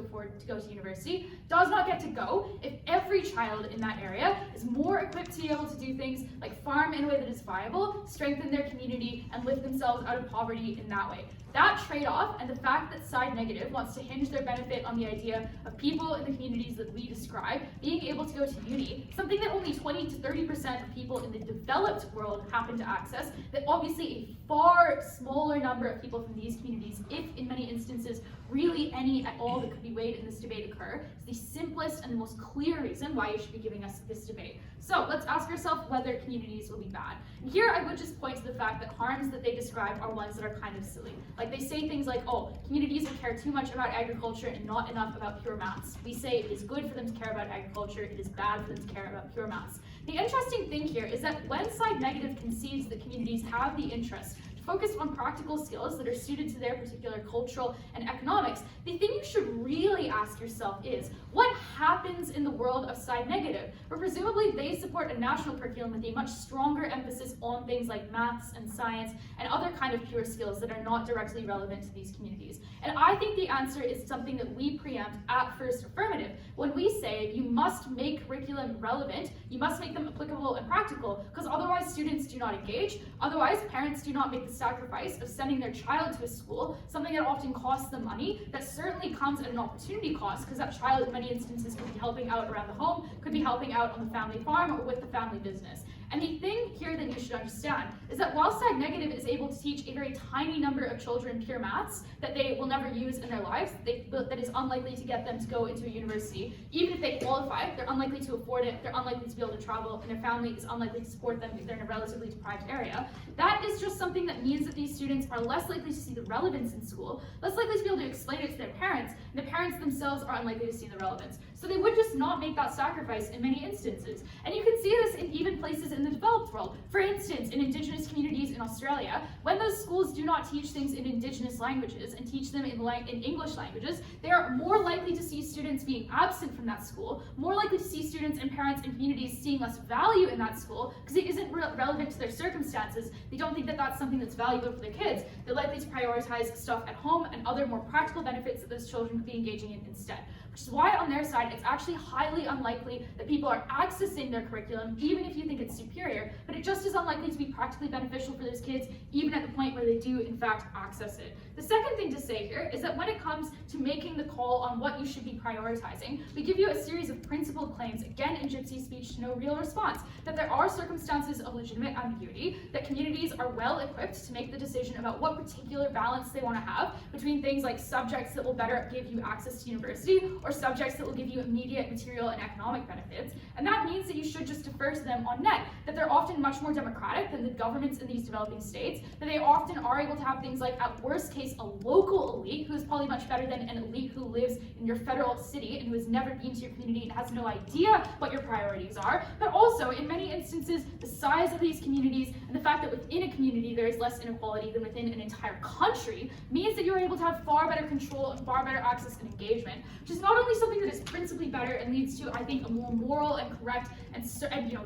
go to university does not get to go if every child in that area is more equipped to be able to do things like farm in a way that is viable, strengthen their community, and lift themselves out of poverty in that way. That trade-off and the fact that side negative wants to hinge their benefit on the idea of people in the communities that we describe being able to go to uni, something that only 20 to 30% of people in the developed world happen to access, that obviously a far smaller number of people from these communities, if in many instances really any at all that could be weighed in this debate occur, is the simplest and the most clear reason why you should be giving us this debate. So let's ask ourselves whether communities will be bad. And here I would just point to the fact that harms that they describe are ones that are kind of silly. Like they say things like, oh, communities that care too much about agriculture and not enough about pure maths. We say it is good for them to care about agriculture, it is bad for them to care about pure maths. The interesting thing here is that when side negative concedes that communities have the interest focus on practical skills that are suited to their particular cultural and economics, the thing you should really ask yourself is, what happens in the world of side negative, where presumably they support a national curriculum with a much stronger emphasis on things like maths and science and other kind of pure skills that are not directly relevant to these communities? And I think the answer is something that we preempt at First Affirmative. When we say you must make curriculum relevant, you must make them applicable and practical, because otherwise students do not engage, otherwise parents do not make the sacrifice of sending their child to a school, something that often costs them money, that certainly comes at an opportunity cost, because that child in many instances could be helping out around the home, could be helping out on the family farm or with the family business. And the thing here that you should understand is that while side negative is able to teach a very tiny number of children pure maths that they will never use in their lives, that is unlikely to get them to go into a university, even if they qualify, they're unlikely to afford it, they're unlikely to be able to travel, and their family is unlikely to support them if they're in a relatively deprived area. That is just something that means that these students are less likely to see the relevance in school, less likely to be able to explain it to their parents, and the parents themselves are unlikely to see the relevance. So they would just not make that sacrifice in many instances. And you can see this in even places in the developed world. For instance, in Indigenous communities in Australia, when those schools do not teach things in Indigenous languages and teach them in English languages, they are more likely to see students being absent from that school, more likely to see students and parents and communities seeing less value in that school because it isn't relevant to their circumstances. They don't think that that's something that's valuable for their kids. They're likely to prioritize stuff at home and other more practical benefits that those children could be engaging in instead. Which is why on their side, it's actually highly unlikely that people are accessing their curriculum, even if you think it's superior, but it just is unlikely to be practically beneficial for those kids, even at the point where they do, in fact, access it. The second thing to say here is that when it comes to making the call on what you should be prioritizing, we give you a series of principled claims, again in Gypsy speech to no real response, that there are circumstances of legitimate ambiguity, that communities are well equipped to make the decision about what particular balance they want to have between things like subjects that will better give you access to university, or subjects that will give you immediate material and economic benefits, and that means that you should just defer to them on net, that they're often much more democratic than the governments in these developing states, that they often are able to have things like, at worst case, a local elite who is probably much better than an elite who lives in your federal city and who has never been to your community and has no idea what your priorities are, but also, in many instances, the size of these communities and the fact that with within a community there is less inequality than within an entire country means that you're able to have far better control and far better access and engagement, which is not only something that is principally better and leads to, I think, a more moral and correct and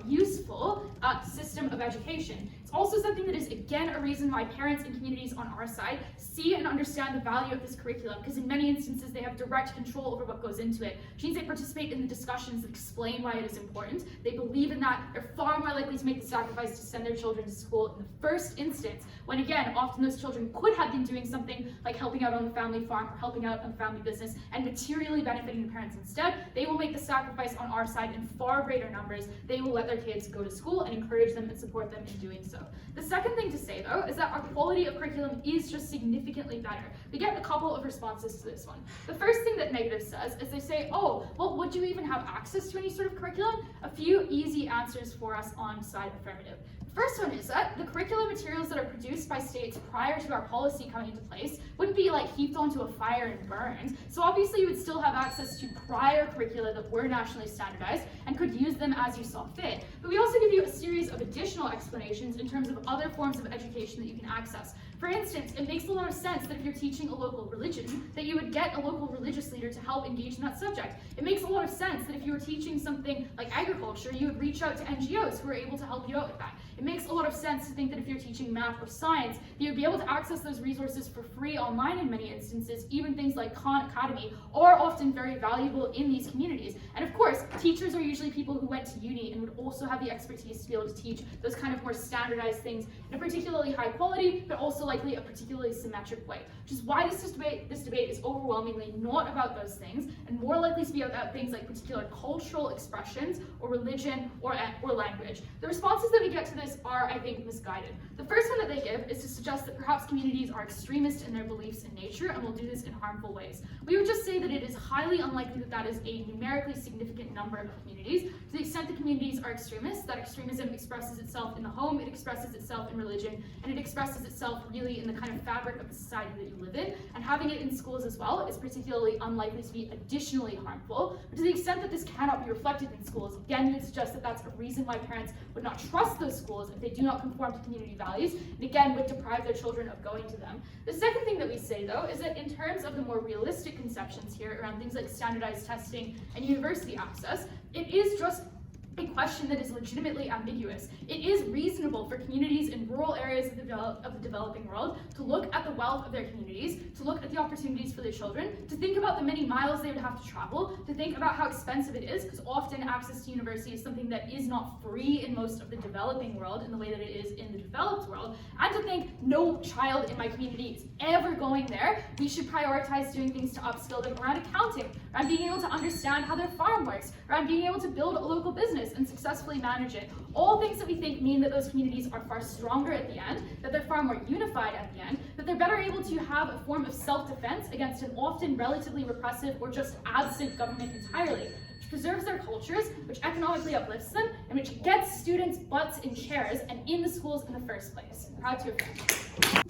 useful system of education. It's also something that is, again, a reason why parents and communities on our side see and understand the value of this curriculum, because in many instances they have direct control over what goes into it, which means they participate in the discussions that explain why it is important. They believe in that. They're far more likely to make the sacrifice to send their children to school in the first instance, when again, often those children could have been doing something like helping out on the family farm or helping out on the family business and materially benefiting the parents instead. They will make the sacrifice on our side in far greater numbers. They will let their kids go to school and encourage them and support them in doing so. The second thing to say, though, is that our quality of curriculum is just significantly better. We get a couple of responses to this one. The first thing that Negative says is they say, oh, well, would you even have access to any sort of curriculum? A few easy answers for us on side Affirmative. The first one is that the curriculum materials that are produced by states prior to our policy coming into place wouldn't be like heaped onto a fire and burned. So obviously you would still have access to prior curricula that were nationally standardized and could use them as you saw fit. But we also give you a series of additional explanations in terms of other forms of education that you can access. For instance, it makes a lot of sense that if you're teaching a local religion, that you would get a local religious leader to help engage in that subject. It makes a lot of sense that if you were teaching something like agriculture, you would reach out to NGOs who are able to help you out with that. It makes a lot of sense to think that if you're teaching math or science, that you'd be able to access those resources for free online in many instances. Even things like Khan Academy are often very valuable in these communities. And of course, teachers are usually people who went to uni and would also have the expertise to be able to teach those kind of more standardized things in a particularly high quality, but also likely a particularly symmetric way, which is why this debate is overwhelmingly not about those things and more likely to be about things like particular cultural expressions or religion or language. The responses that we get to this are, I think, misguided. The first one that they give is to suggest that perhaps communities are extremist in their beliefs in nature and will do this in harmful ways. We would just say that it is highly unlikely that that is a numerically significant number of communities. To the extent that communities are extremists, that extremism expresses itself in the home, it expresses itself in religion, and it expresses itself really in the kind of fabric of the society that you live in. And having it in schools as well is particularly unlikely to be additionally harmful. But to the extent that this cannot be reflected in schools, again, we would suggest that that's a reason why parents would not trust those schools if they do not conform to community values, and again, would deprive their children of going to them. The second thing that we say, though, is that in terms of the more realistic conceptions here around things like standardized testing and university access, it is just a question that is legitimately ambiguous. It is reasonable for communities in rural areas of the developing world to look at the wealth of their communities, to look at the opportunities for their children, to think about the many miles they would have to travel, to think about how expensive it is, because often access to university is something that is not free in most of the developing world in the way that it is in the developed world, and to think no child in my community is ever going there. We should prioritize doing things to upskill them around accounting, around being able to understand how their farm works, around being able to build a local business and successfully manage it. All things that we think mean that those communities are far stronger at the end, that they're far more unified at the end, that they're better able to have a form of self-defense against an often relatively repressive or just absent government entirely, which preserves their cultures, which economically uplifts them, and which gets students' butts in chairs and in the schools in the first place. Proud to affirm.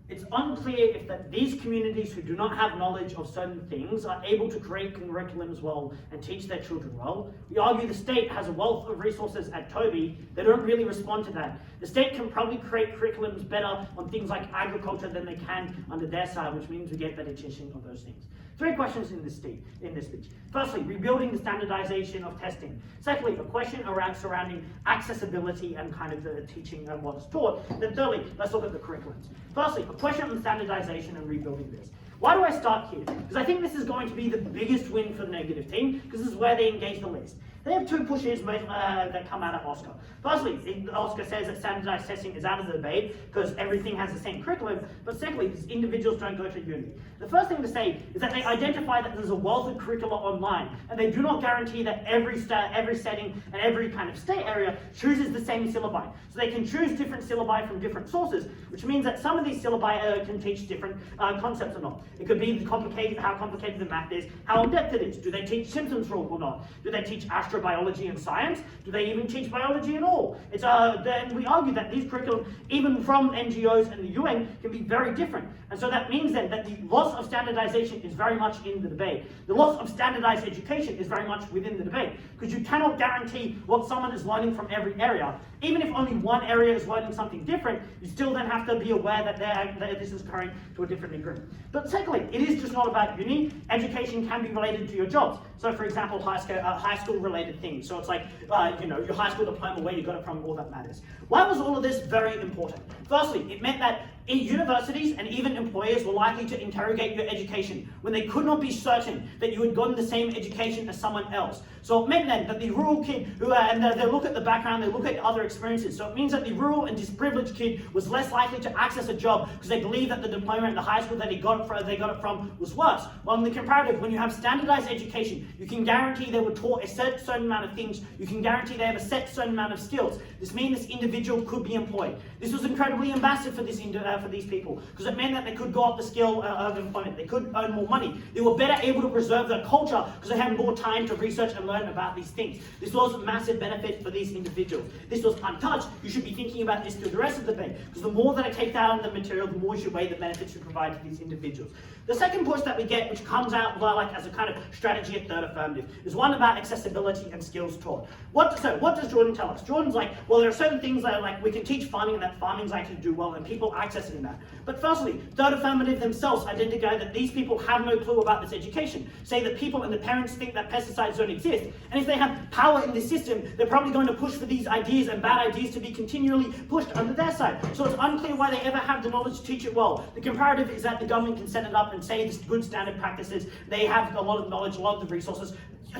It's unclear if these communities who do not have knowledge of certain things are able to create curriculums well and teach their children well. We argue the state has a wealth of resources at Toby that don't really respond to that. The state can probably create curriculums better on things like agriculture than they can under their side, which means we get better teaching of those things. 3 questions in this speech. Firstly, rebuilding the standardization of testing. Secondly, a question surrounding accessibility and kind of the teaching and what's taught. Then thirdly, let's look at the curriculums. Firstly, a question on standardization and rebuilding this. Why do I start here? Because I think this is going to be the biggest win for the negative team, because this is where they engage the least. They have 2 pushes that come out of Oscar. Firstly, Oscar says that standardized testing is out of the debate because everything has the same curriculum, but secondly, because individuals don't go to uni. The first thing to say is that they identify that there's a wealth of curricula online, and they do not guarantee that every setting and every kind of state area chooses the same syllabi. So they can choose different syllabi from different sources, which means that some of these syllabi can teach different concepts or not. It could be how complicated the math is, how in-depth it is. Do they teach Simpson's rule or not? Do they teach astrophysics microbiology and science? Do they even teach biology at all? Then we argue that these curriculum, even from NGOs and the UN, can be very different. And so that means then that the loss of standardization is very much in the debate. The loss of standardized education is very much within the debate, because you cannot guarantee what someone is learning from every area. Even if only one area is learning something different, you still then have to be aware that this is occurring to a different degree. But secondly, it is just not about uni. Education can be related to your jobs. So for example, high school related things. So it's like, your high school diploma, where you got it from, all that matters. Why was all of this very important? Firstly, it meant that universities and even employers were likely to interrogate your education when they could not be certain that you had gotten the same education as someone else. So it meant then that the rural kid, they look at the background, they look at other experiences. So it means that the rural and disadvantaged kid was less likely to access a job because they believed that the diploma at the high school that they got it from was worse. While in the comparative, when you have standardized education, you can guarantee they were taught a certain amount of things. You can guarantee they have a certain amount of skills. This means this individual could be employed. This was incredibly ambassador for these people, because it meant that they could go up the scale of employment. They could earn more money. They were better able to preserve their culture because they had more time to research and learn about these things. This was a massive benefit for these individuals. This was untouched. You should be thinking about this through the rest of the debate, because the more that I take out of the material, the more you should weigh the benefits you provide to these individuals. The second push that we get, which comes out as a kind of strategy at Third Affirmative, is one about accessibility and skills taught. What does Jordyn tell us? Jordyn's like, well, there are certain things that like we can teach farming and that farming's likely to do well and people accessing that. But firstly, Third Affirmative themselves identify that these people have no clue about this education. Say that people and the parents think that pesticides don't exist, and if they have power in the system, they're probably going to push for these ideas and bad ideas to be continually pushed under their side. So it's unclear why they ever have the knowledge to teach it well. The comparative is that the government can set it up and say this good standard practices. They have a lot of knowledge, a lot of the resources.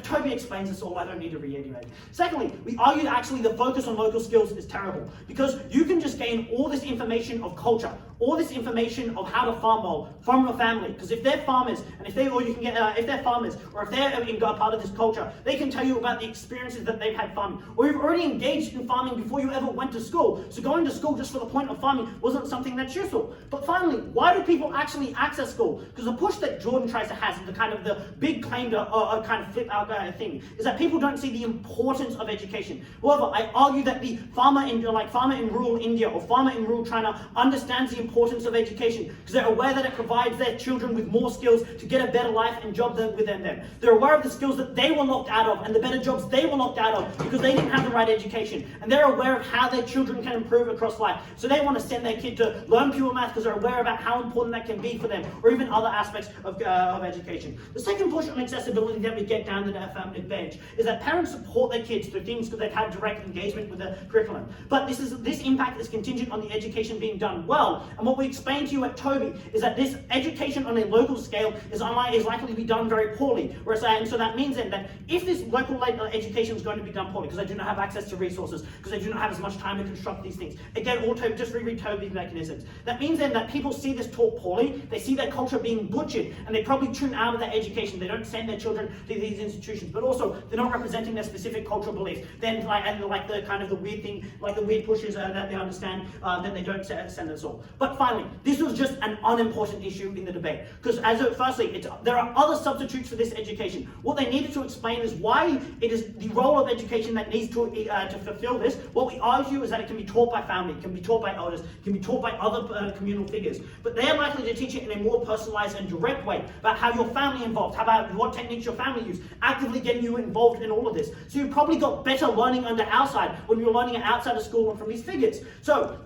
Toby explains this all, I don't need to reiterate. Secondly, we argue that actually the focus on local skills is terrible, because you can just gain all this information of culture, all this information of how to farm well from a family, because if they're farmers, and if they're farmers, or if they're in part of this culture, they can tell you about the experiences that they've had farming, or you've already engaged in farming before you ever went to school, so going to school just for the point of farming wasn't something that's useful. But finally, why do people actually access school? Because the push that Jordyn tries to have, the kind of the big claim to kind of flip out thing, is that people don't see the importance of education. However, I argue that the farmer in rural India or farmer in rural China understands the importance of education, because they're aware that it provides their children with more skills to get a better life and job within them. They're aware of the skills that they were locked out of and the better jobs they were locked out of because they didn't have the right education. And they're aware of how their children can improve across life. So they want to send their kid to learn pure math because they're aware about how important that can be for them, or even other aspects of education. The second push on accessibility that we get down to the affirmative bench is that parents support their kids through things because they've had direct engagement with the curriculum. But this impact is contingent on the education being done well. And what we explained to you at Toby is that this education on a local scale is likely to be done very poorly. And so that means then that if this local education is going to be done poorly, because they do not have access to resources, because they do not have as much time to construct these things. Again, just reread Toby's mechanisms. That means then that people see this taught poorly, they see their culture being butchered, and they probably tune out of that education. They don't send their children to these institutions. But also, they're not representing their specific cultural beliefs. Then, the kind of the weird thing, like the weird pushes that they understand, then they don't send us all. But finally, this was just an unimportant issue in the debate, because firstly, there are other substitutes for this education. What they needed to explain is why it is the role of education that needs to fulfill this. What we argue is that it can be taught by family, it can be taught by elders, it can be taught by other communal figures, but they are likely to teach it in a more personalized and direct way about how your family involved, how about what techniques your family use, actively getting you involved in all of this. So you probably got better learning under our side when you're learning it outside of school and from these figures. So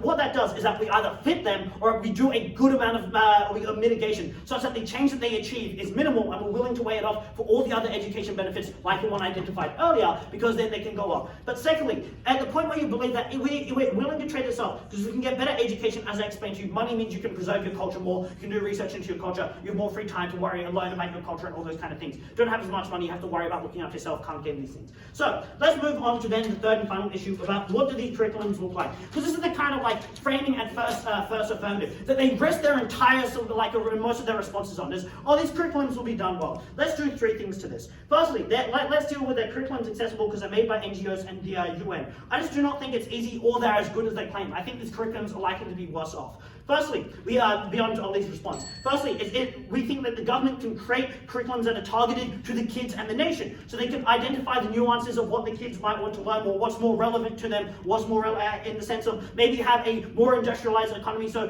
what that does is that we either fit them or we do a good amount of mitigation, such that the change that they achieve is minimal and we're willing to weigh it off for all the other education benefits like the one identified earlier, because then they can go up. But secondly, at the point where you believe that we're willing to trade this off, because we can get better education, as I explained to you, money means you can preserve your culture more, you can do research into your culture, you have more free time to worry and learn about your culture and all those kind of things. Don't have as much money, you have to worry about looking after yourself, can't get these things. So let's move on to then the third and final issue about what do these curriculums look like. Because this is the kind of framing at first affirmative that they rest their entire most of their responses on is, these curriculums will be done well. Let's do three things to this. Firstly, let's deal with their curriculums accessible because they're made by NGOs and the UN. I just do not think it's easy or they're as good as they claim. I think these curriculums are likely to be worse off. Firstly, we are beyond Ollie's response. Firstly, we think that the government can create curriculums that are targeted to the kids and the nation, so they can identify the nuances of what the kids might want to learn, or what's more relevant to them, what's more in the sense of maybe have a more industrialized economy, so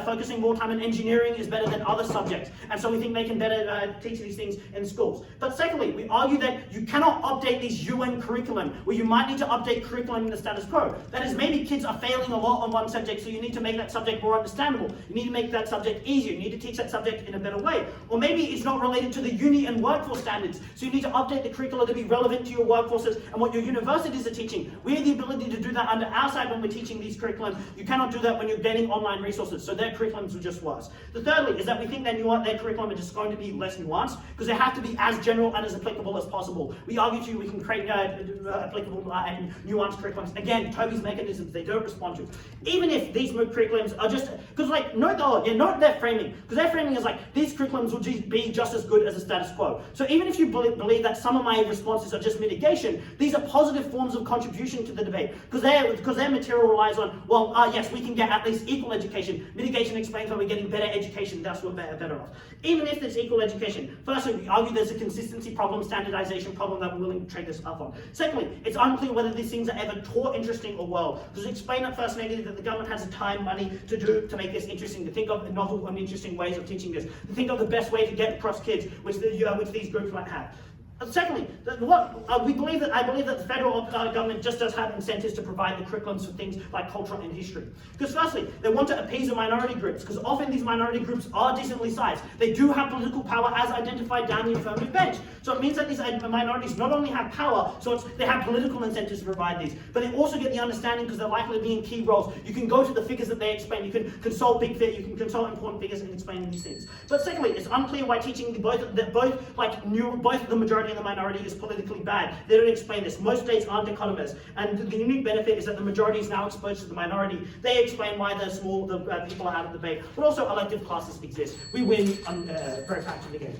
focusing more time on engineering is better than other subjects, and so we think they can better teach these things in schools. But secondly, we argue that you cannot update this UN curriculum, where you might need to update curriculum in the status quo. That is, maybe kids are failing a lot on one subject, so you need to make that subject more understandable. You need to make that subject easier. You need to teach that subject in a better way. Or maybe it's not related to the uni and workforce standards, so you need to update the curricula to be relevant to your workforces and what your universities are teaching. We have the ability to do that under our side when we're teaching these curriculum. You cannot do that when you're getting online resources, so their curriculums are just worse. The thirdly is that we think their curriculum is just going to be less nuanced, because they have to be as general and as applicable as possible. We argue to you we can create applicable and nuanced curriculums. Again, Toby's mechanisms, they don't respond to. Even if these curriculums are just, because note their framing, because their framing is like, these curriculums will be just as good as the status quo. So even if you believe that some of my responses are just mitigation, these are positive forms of contribution to the debate, because their material relies on, well, yes, we can get at least equal education. Mitigation explains why we're getting better education, thus we're better off. Even if there's equal education, firstly, we argue there's a consistency problem, standardization problem that we're willing to trade this up on. Secondly, it's unclear whether these things are ever taught interesting or well, because we explain at first negative that the government has the time, money to make this interesting, to think of novel and interesting ways of teaching this, to think of the best way to get across kids, which these groups might have. Secondly, I believe that the federal government just does have incentives to provide the curriculums for things like culture and history. Because firstly, they want to appease the minority groups, because often these minority groups are decently sized. They do have political power as identified down the affirmative bench. So it means that these minorities not only have power, so they have political incentives to provide these, but they also get the understanding, because they're likely to be in key roles. You can go to the figures that they explain, you can consult you can consult important figures in explaining these things. But secondly, it's unclear why teaching both the majority and the minority is politically bad. They don't explain this. Most states aren't dichotomous, and the unique benefit is that the majority is now exposed to the minority. They explain why the people are out of debate, but also elective classes exist. We win very practically again.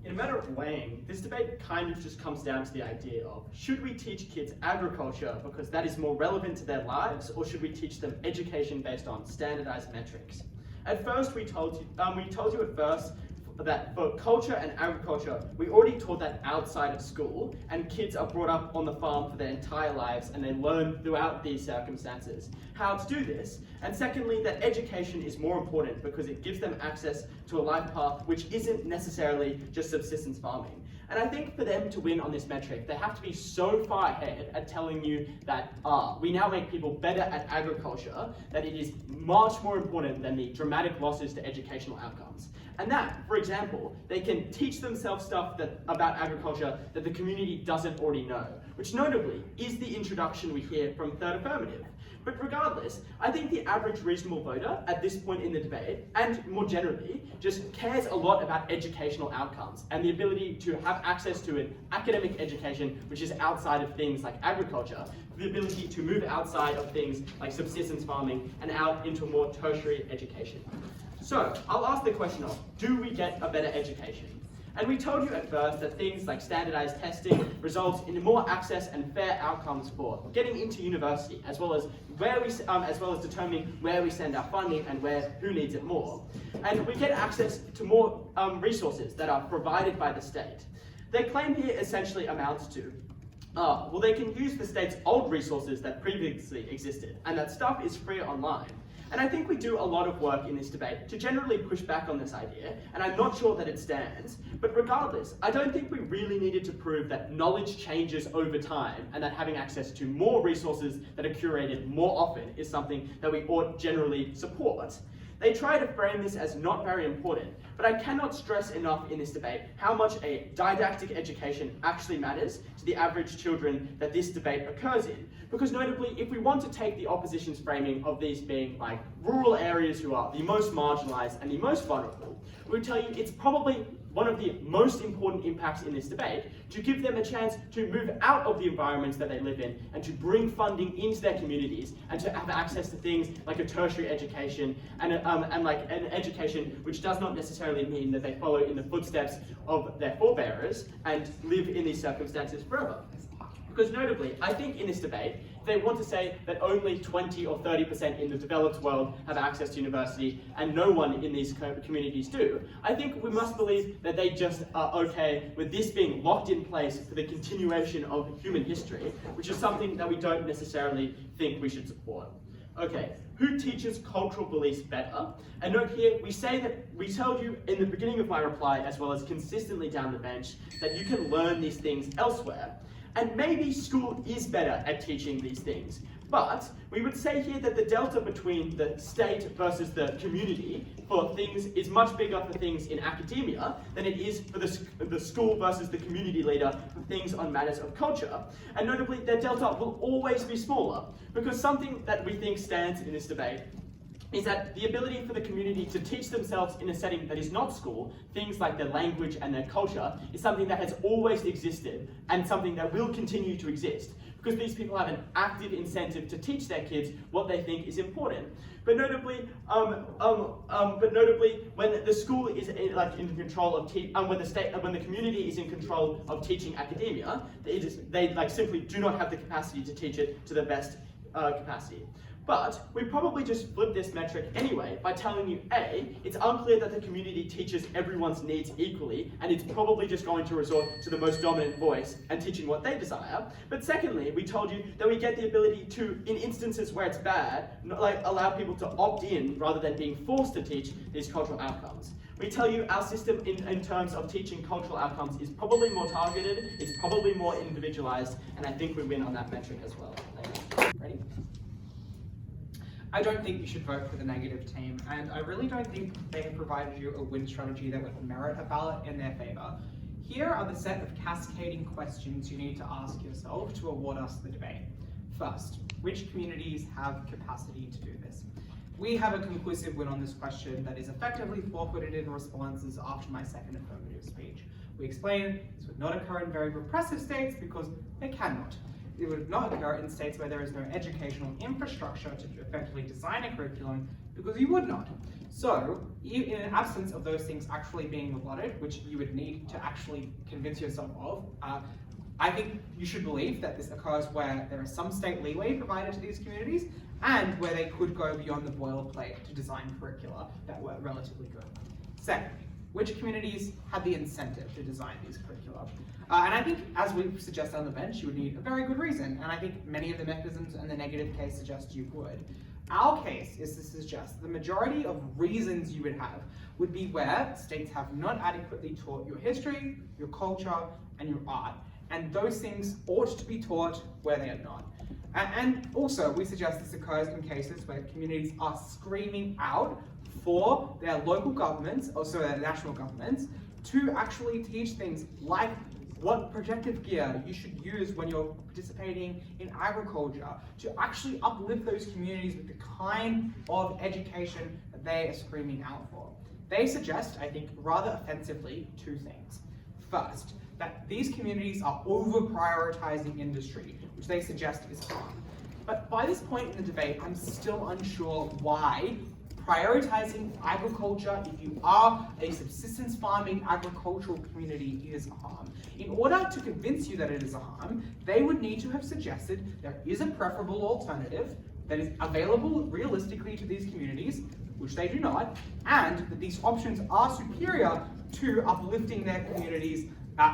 In a matter of weighing, this debate kind of just comes down to the idea of, should we teach kids agriculture because that is more relevant to their lives, or should we teach them education based on standardized metrics? At first, we told you at first that for culture and agriculture, we already taught that outside of school, and kids are brought up on the farm for their entire lives, and they learn throughout these circumstances how to do this. And secondly, that education is more important because it gives them access to a life path which isn't necessarily just subsistence farming. And I think for them to win on this metric, they have to be so far ahead at telling you that we now make people better at agriculture, that it is much more important than the dramatic losses to educational outcomes. And that, for example, they can teach themselves stuff about agriculture that the community doesn't already know, which notably is the introduction we hear from Third Affirmative. But regardless, I think the average reasonable voter at this point in the debate, and more generally, just cares a lot about educational outcomes and the ability to have access to an academic education which is outside of things like agriculture, the ability to move outside of things like subsistence farming and out into a more tertiary education. So, I'll ask the question of, do we get a better education? And we told you at first that things like standardized testing result in more access and fair outcomes for getting into university, as well as determining where we send our funding and who needs it more. And we get access to more resources that are provided by the state. Their claim here essentially amounts to, they can use the state's old resources that previously existed, and that stuff is free online. And I think we do a lot of work in this debate to generally push back on this idea, and I'm not sure that it stands. But regardless, I don't think we really needed to prove that knowledge changes over time, and that having access to more resources that are curated more often is something that we ought generally support. They try to frame this as not very important, but I cannot stress enough in this debate how much a didactic education actually matters to the average children that this debate occurs in. Because notably, if we want to take the opposition's framing of these being like rural areas who are the most marginalized and the most vulnerable, we would tell you it's probably one of the most important impacts in this debate to give them a chance to move out of the environments that they live in and to bring funding into their communities and to have access to things like a tertiary education and like an education which does not necessarily mean that they follow in the footsteps of their forebearers and live in these circumstances forever. Because notably, I think in this debate, if they want to say that only 20 or 30% in the developed world have access to university and no one in these communities do, I think we must believe that they just are okay with this being locked in place for the continuation of human history, which is something that we don't necessarily think we should support. Okay, who teaches cultural beliefs better? And note here, we tell you in the beginning of my reply, as well as consistently down the bench, that you can learn these things elsewhere. And maybe school is better at teaching these things. But we would say here that the delta between the state versus the community for things is much bigger for things in academia than it is for the school versus the community leader for things on matters of culture. And notably, their delta will always be smaller, because something that we think stands in this debate is that the ability for the community to teach themselves in a setting that is not school, things like their language and their culture, is something that has always existed and something that will continue to exist, because these people have an active incentive to teach their kids what they think is important. But notably, when the school is in control of when the community is in control of teaching academia, they simply do not have the capacity to teach it to the best capacity. But we probably just flip this metric anyway by telling you, A, it's unclear that the community teaches everyone's needs equally, and it's probably just going to resort to the most dominant voice and teaching what they desire. But secondly, we told you that we get the ability to, in instances where it's bad, allow people to opt in rather than being forced to teach these cultural outcomes. We tell you our system in terms of teaching cultural outcomes is probably more targeted, it's probably more individualized, and I think we win on that metric as well. Ready? I don't think you should vote for the negative team, and I really don't think they have provided you a win strategy that would merit a ballot in their favour. Here are the set of cascading questions you need to ask yourself to award us the debate. First, which communities have capacity to do this? We have a conclusive win on this question that is effectively forfeited in responses after my second affirmative speech. We explain this would not occur in very repressive states because they cannot. It would not occur in states where there is no educational infrastructure to effectively design a curriculum, because you would not. So, in an absence of those things actually being allotted, which you would need to actually convince yourself of, I think you should believe that this occurs where there is some state leeway provided to these communities, and where they could go beyond the boilerplate to design curricula that were relatively good. Second, which communities had the incentive to design these curricula? And I think, as we suggest on the bench, you would need a very good reason, and I think many of the mechanisms in the negative case suggest you would. Our case is to suggest the majority of reasons you would have would be where states have not adequately taught your history, your culture, and your art, and those things ought to be taught where they are not. And also, we suggest this occurs in cases where communities are screaming out for their local governments, also their national governments, to actually teach things like what protective gear you should use when you're participating in agriculture, to actually uplift those communities with the kind of education that they are screaming out for. They suggest, I think, rather offensively, two things. First, that these communities are over-prioritizing industry, which they suggest is harm. But by this point in the debate, I'm still unsure why prioritizing agriculture, if you are a subsistence farming agricultural community, is a harm. In order to convince you that it is a harm, they would need to have suggested there is a preferable alternative that is available realistically to these communities, which they do not, and that these options are superior to uplifting their communities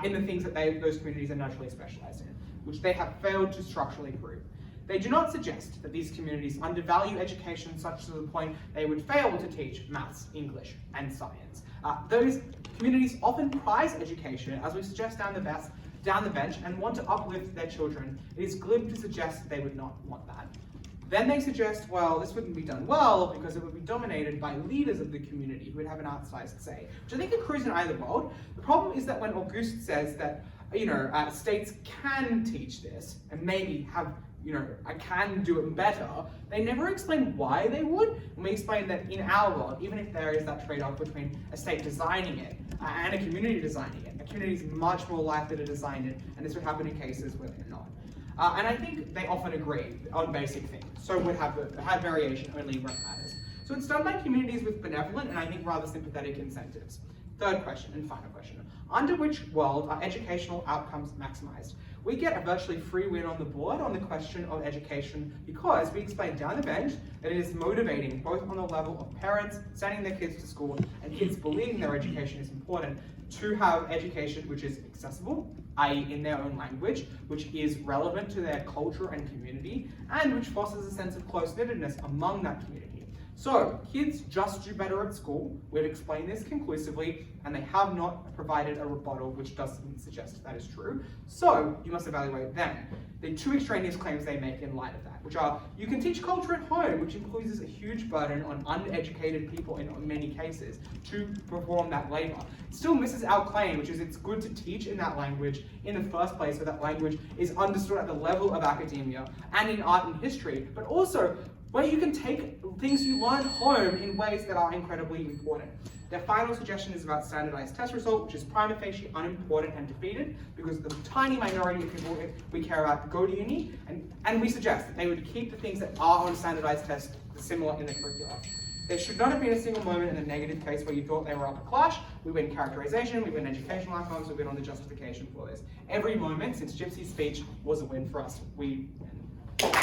in the things that those communities are naturally specialized in, which they have failed to structurally prove. They do not suggest that these communities undervalue education such to the point they would fail to teach maths, English, and science. Those communities often prize education, as we suggest down the bench, and want to uplift their children. It is glib to suggest that they would not want that. Then they suggest, well, this wouldn't be done well because it would be dominated by leaders of the community who would have an outsized say, which I think accrues in either world. The problem is that when Auguste says that, states can teach this and maybe have, I can do it better, they never explain why they would. And we explain that in our world, even if there is that trade-off between a state designing it and a community designing it, a community is much more likely to design it, and this would happen in cases where they're not. And I think they often agree on basic things, so would have variation only where it matters. So it's done by communities with benevolent and I think rather sympathetic incentives. Third question and final question. Under which world are educational outcomes maximized? we get a virtually free win on the board on the question of education because we explain down the bench that it is motivating both on the level of parents sending their kids to school and kids believing their education is important to have education which is accessible, i.e. in their own language, which is relevant to their culture and community, and which fosters a sense of close-knittedness among that community. So, kids just do better at school. We've explained this conclusively, and they have not provided a rebuttal which doesn't suggest that is true. So, you must evaluate them. The two extraneous claims they make in light of that, which are, you can teach culture at home, which imposes a huge burden on uneducated people in many cases to perform that labor. It still misses our claim, which is it's good to teach in that language in the first place, so that language is understood at the level of academia and in art and history, but also where you can take things you learn home in ways that are incredibly important. Their final suggestion is about standardized test result, which is prima facie unimportant and defeated because the tiny minority of people we care about go to uni, and we suggest that they would keep the things that are on standardized tests similar in the curriculum. There should not have been a single moment in the negative case where you thought they were up a clash. We win characterization, we win educational outcomes, we win on the justification for this. Every moment since Gypsy's speech was a win for us. We win.